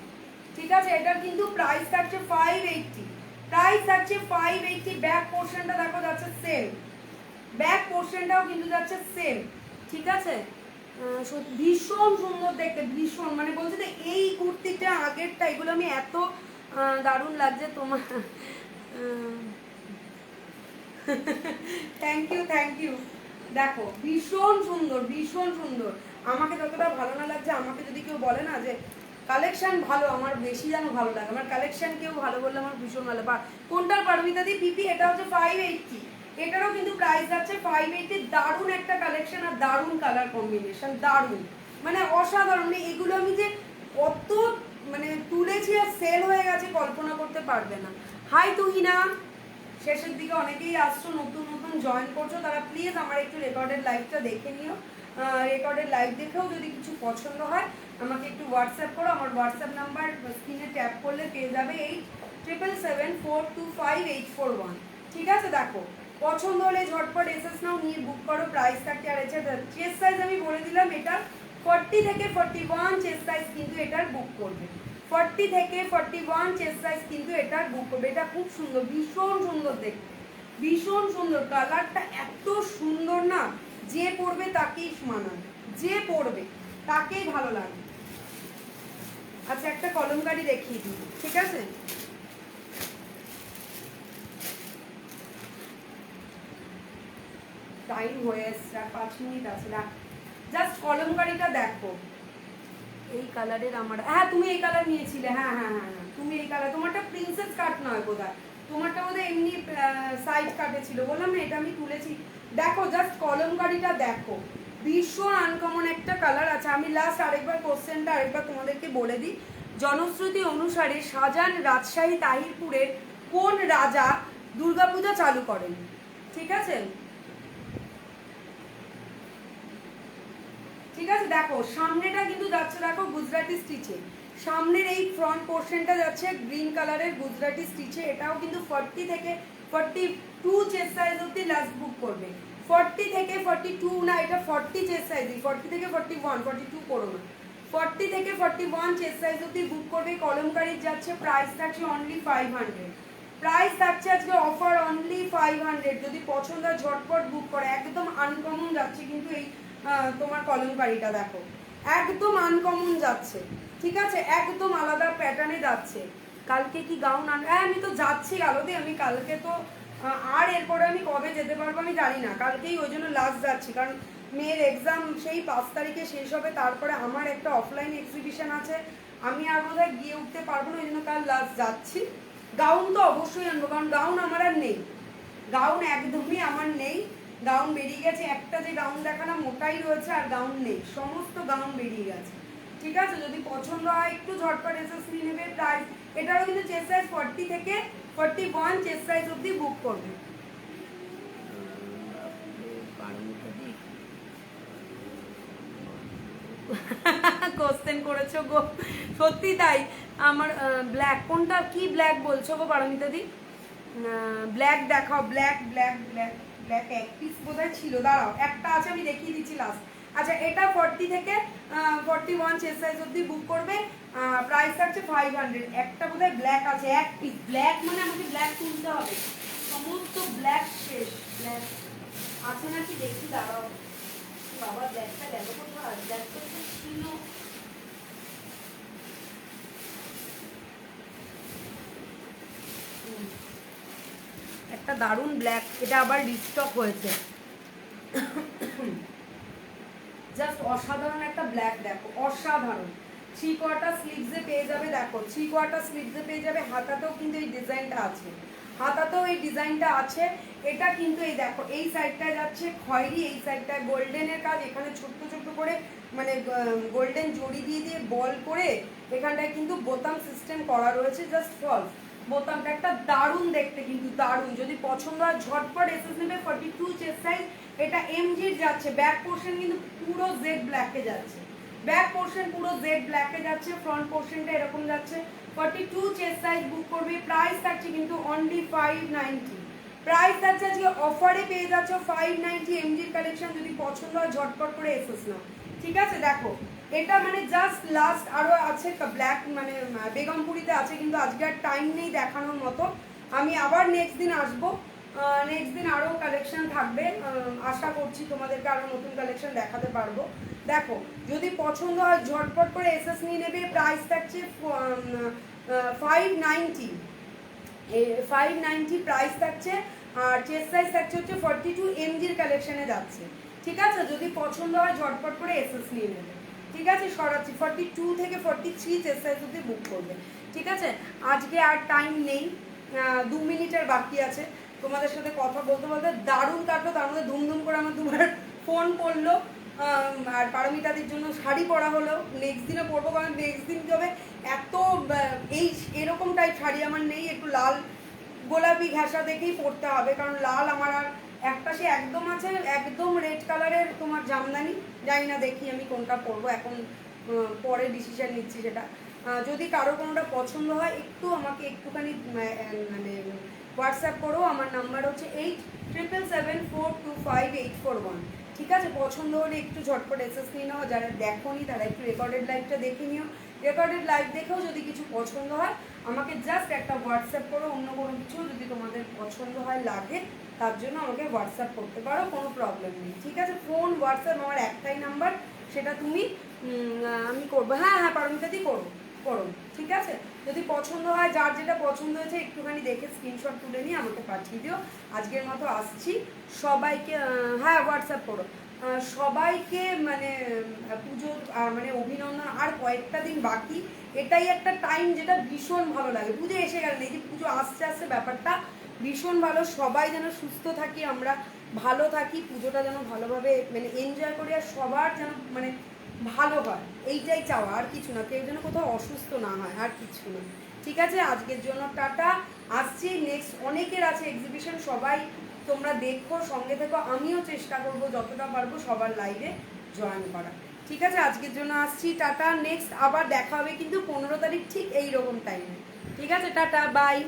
ঠিক আছে, এটার কিন্তু প্রাইস থাকছে 580, প্রাইস থাকছে 580। ব্যাক পোর্শনটা দেখো যাচ্ছে সেম, ব্যাক পোর্শনটাও কিন্তু যাচ্ছে সেম। ঠিক আছে, ভীষণ সুন্দর দেখতে, ভীষণ, মানে বলছি যে এই কুর্তিটা আগেরটা, এগুলো আমি এত দারুণ লাগছে তোমার। Thank you thank you. দেখো ভীষণ সুন্দর, ভীষণ সুন্দর। আমাকে যতটা ভালো না লাগছে, আমাকে যদি কেউ বলে না যে কালেকশন ভালো, আমার বেশি যেন ভালো লাগে। আমার কালেকশন কেউ ভালো বললে আমার ভীষণ ভালো। কোনটার পারমিতা দি পিপি, এটা হচ্ছে 580, এটারও কিন্তু প্রাইস আছে 580। দারুণ একটা কালেকশন আর দারুণ কালার কম্বিনেশন, দারুণ, মানে অসাধারণ। এগুলো আমি যে কত মানে তুলেছি আর সেল হয়ে গেছে কল্পনা করতে পারবে না। হাই তুহিনা, শেষের দিকে অনেকেই আসছো, নতুন নতুন জয়েন করছো, তারা প্লিজ আমার একটু রেকর্ডেড লাইভটা দেখে নিও। রেকর্ডেড লাইভ দেখেও যদি কিছু পছন্দ হয় আমাকে একটু হোয়াটসঅ্যাপ করো। আমার হোয়াটসঅ্যাপ নাম্বার স্ক্রিনে ট্যাপ করলে পেয়ে যাবে 8774258841। ঠিক আছে, দেখো পছন্দ হলে ঝটপট এসএস নাও, নিয়ে বুক করো। প্রাইস থাকতে আর চেস্ট সাইজ আমি বলে দিলাম, এটা 40 থেকে 41 চেস্ট সাইজ কিন্তু এটার বুক করবে। 40 থেকে 41 চেস্ট সাইজ কিন্তু এটার বুক করবে। এটা খুব সুন্দর, ভীষণ সুন্দর দেখতে, ভীষণ সুন্দর। কালারটা এত সুন্দর না, যে পরবে তাকেই মানাবে, যে পরবে তাকেই ভালো লাগবে। আচ্ছা একটা কলমকারি দেখিয়ে দিই, ঠিক আছে? টাইম হয়ে এসছে, আর 5 মিনিট আছে, জাস্ট কলমকারিটা দেখো। এই কালারের আমার, হ্যাঁ তুমি এই কালার নিয়েছিলে, হ্যাঁ হ্যাঁ হ্যাঁ হ্যাঁ তুমি এই কালার, তোমারটা প্রিন্সেস কাট নয় বোধহয়, তোমারটা বোধহয় এমনি সাইড কাটে ছিল, বললাম না এটা আমি তুলেছি। দেখো জাস্ট কলমকারিটা দেখো, ভীষণ আনকমন একটা কালার আছে। আমি লাস্ট আরেকবার কোশ্চেনটা আরেকবার তোমাদেরকে বলে দিই। জনশ্রুতি অনুসারে শাহজাহান রাজশাহী তাহিরপুরের কোন রাজা দুর্গাপূজা চালু করেন? ঠিক আছে, ঠিক আছে। দেখো সামনেটা কিন্তু যাচ্ছে, দেখো গুজরাটি স্টিচে, সামনের এই ফ্রন্ট পোর্শনটা যাচ্ছে গ্রিন কালারের গুজরাটি স্টিচে। এটাও কিন্তু 40 থেকে 42 চেস্ট সাইজ অবধি লাস্ট বুক করবে। 40 থেকে 42 না, এটা 40 চেস্ট সাইজই, 40 থেকে 41, 42 করো না, 40 থেকে 41 চেস্ট সাইজ অবধি বুক করবে। কলমকারির যাচ্ছে, প্রাইস থাকছে অনলি 500, প্রাইস থাকছে আজকে অফার অনলি 500। যদি পছন্দ হয় ঝটপট বুক করে, একদম আনকমন যাচ্ছে কিন্তু এই তোমার কলমকারিটা দেখো, একদম আনকমন যাচ্ছে। ঠিক আছে, একদম আলাদা প্যাটার্নে যাচ্ছে। কালকে কি গাউন হ্যাঁ আমি তো যাচ্ছি আলোতে, আমি কালকে তো আর এরপরে আমি কবে যেতে পারবো আমি জানি না, কালকেই ওই জন্য লাস্ট যাচ্ছি, কারণ মেয়ের এক্সাম সেই 5 তারিখে শেষ হবে, তারপরে আমার একটা অফলাইন এক্সিবিশন আছে, আমি আর বোধহয় গিয়ে উঠতে পারবো না, ওই জন্য কাল লাস্ট যাচ্ছি। গাউন তো অবশ্যই আনবো, কারণ গাউন আমার আর নেই, গাউন একদমই আমার নেই। গাউন বেরিয়ে গেছে, একটা যে গাউন দেখালাম ওটাই রয়েছে, আর গাউন নেই, সমস্ত গাউন বেরিয়ে গেছে। ঠিক আছে, যদি পছন্দ হয় একটু ঝটপট এসএস নিয়ে নেবে। প্রাইস এটারও কিন্তু চেস্ট সাইজ 40 থেকে 41 চেস্ট সাইজ অবধি বুক করবে। কোশ্চেন করেছো গো, সত্যি তাই। আমার ব্ল্যাক, কোনটা কি ব্ল্যাক বলছো গো পারমিতা দি? ব্ল্যাক দেখাও, ব্ল্যাক ব্ল্যাক ব্ল্যাক ব্ল্যাক এক পিস বোধহয় ছিল, দাঁড়াও একটা আছে আমি দেখিয়ে দিচ্ছি লাস্ট। আচ্ছা এটা 40 থেকে 41 চেস্ট সাইজ অবধি বুক করবে, প্রাইস থাকছে 500। একটা বোধহয় ব্ল্যাক আছে, এক পিস ব্ল্যাক, মানে আমাকে ব্ল্যাক তুলতে হবে, সমস্ত ব্ল্যাক শেষ। ব্ল্যাক আছে নাকি দেখি, দাঁড়াও। বাবা ব্ল্যাকটা গেল কোথায়, ব্ল্যাকটা তো ছিল, একটা দারুণ ব্ল্যাক, এটা আবার রিস্টক হয়েছে, জাস্ট অসাধারণ একটা ব্ল্যাক, দেখো অসাধারণ। 3 কোয়ার্টার স্লিভসে পেয়ে যাবে, দেখো 3 কোয়ার্টার স্লিভসে পেয়ে যাবে, হাতাতেও কিন্তু এই ডিজাইনটা আছে, হাতাতেও এই ডিজাইনটা আছে। এটা কিন্তু এই দেখো এই সাইডটায় যাচ্ছে খয়েরি, এই সাইডটায় গোল্ডেনের কাজ, এখানে ছোট্ট ছোট্ট করে মানে গোল্ডেন জড়ি দিয়ে দিয়ে বল করে এখানটায় কিন্তু বোতাম সিস্টেম করা রয়েছে, জাস্ট ফলস, বোতামটা একটা দারুণ দেখতে, কিন্তু দারুণ। যদি পছন্দ হয় ঝটপট এসএস নেবে। 42 চেস্ট সাইজ, এটা এমজির যাচ্ছে। ব্যাক পোর্শন কিন্তু পুরো জেড ব্ল্যাকে যাচ্ছে, ব্যাক পোর্শন পুরো জেড ব্ল্যাকে যাচ্ছে, ফ্রন্ট পোর্শনটা এরকম যাচ্ছে। 42 চেস্ট সাইজ বুক করবে। প্রাইস থাকছে কিন্তু অনলি 590। প্রাইস থাকছে আজকে অফারে পেয়ে যাচ্ছ 590 এমজির কালেকশন। যদি পছন্দ হয় ঝটপট করে এসএস নাও, ঠিক আছে। দেখো এটা মানে জাস্ট লাস্ট, আরও আছে ব্ল্যাক মানে বেগমপুরিতে আছে, কিন্তু আজকে আর টাইম নেই দেখানোর মতো। আমি আবার নেক্সট দিন আসবো, নেক্সট দিন আরও কালেকশন থাকবে। আশা করছি তোমাদেরকে আরও নতুন কালেকশন দেখাতে পারবো। দেখো যদি পছন্দ হয় ঝটপট করে এসএস নিয়ে নেবে। প্রাইস থাকছে 590, 590 প্রাইস থাকছে। আর চেস্ট সাইজ থাকছে হচ্ছে 42 এমজির কালেকশনে যাচ্ছে, ঠিক আছে। যদি পছন্দ হয় ঝটপট করে এসএস নিয়ে নেবে, ঠিক আছে। সরাচ্ছি 42 থেকে 43 চেস্ট সাইজ অবধি বুক করবে, ঠিক আছে। আজকে আর টাইম নেই, 2 মিনিটের বাকি আছে। তোমাদের সাথে কথা বলতে বলতে দারুণ কাটলো, তার মধ্যে ধুমধুম করে আমার তোমার ফোন পড়লো। আর পারমিতাদের জন্য শাড়ি পরা হলো, নেক্সট দিনে পরবো, কারণ নেক্সট দিন কি হবে, এত এই এরকম টাইপ শাড়ি আমার নেই, একটু লাল গোলাপি ঘাসা দেখেই পরতে হবে, কারণ লাল আমার আর একটা সে একদম আছে, একদম রেড কালারের তোমার জামদানি, জানি না দেখি আমি কোনটা পরবো এখন, পরে ডিসিশন নিচ্ছি সেটা। যদি কারো কোনোটা পছন্দ হয় একটু আমাকে একটুখানি মানে হোয়াটসঅ্যাপ করো। আমার নাম্বার হচ্ছে 8777425841, ঠিক আছে। পছন্দ হলে একটু ঝটপট এসএস নিয়ে নাও। যারা দেখোনি তারা একটু রেকর্ডেড লাইভটা দেখে নিও। রেকর্ডেড লাইভ দেখেও যদি কিছু পছন্দ হয় আমাকে জাস্ট একটা হোয়াটসঅ্যাপ করো। অন্য কোনো কিছু যদি তোমাদের পছন্দ হয় লাগে তার জন্য আমাকে হোয়াটসঅ্যাপ করতে পারো, কোনো প্রবলেম নেই, ঠিক আছে। ফোন হোয়াটসঅ্যাপ আমার একটাই নাম্বার, সেটা তুমি আমি করবো। হ্যাঁ হ্যাঁ পারমিতাদি করো, করো, ঠিক আছে। যদি পছন্দ হয়, যার যেটা পছন্দ হয়েছে একটুখানি দেখে স্ক্রিনশট তুলে নিয়ে আমাকে পাঠিয়ে দিও। আজকের মতো আসছি, সবাইকে হ্যাঁ হোয়াটসঅ্যাপ করো। সবাইকে মানে পুজোর মানে অভিনন্দন। আর কয়েকটা দিন বাকি, এটাই একটা টাইম যেটা ভীষণ ভালো লাগে। পুজো এসে গেল, এই যে পুজো আসতে আসতে ব্যাপারটা ভীষণ ভালো। সবাই যেন সুস্থ থাকি, আমরা ভালো থাকি, পুজোটা যেন ভালোভাবে মানে এনজয় করি, আর সবার যেন মানে ভালো হয়, এইটাই চাওয়া, আর কিছু না। কেউ যেন কোথাও অসুস্থ না হয়, আর কিছু না, ঠিক আছে। আজকের জন্য টাটা, আসছি। নেক্সট অনেকের আছে এক্সিবিশন, সবাই তোমরা দেখো, সঙ্গে থেকো। আমিও চেষ্টা করব যতটা পারবো সবার লাইভে জয়েন করা, ঠিক আছে। আজকের জন্য আসছি, টাটা। নেক্সট আবার দেখা হবে কিন্তু 15 তারিখ ঠিক এই রকম টাইমে, ঠিক আছে। Tata, by.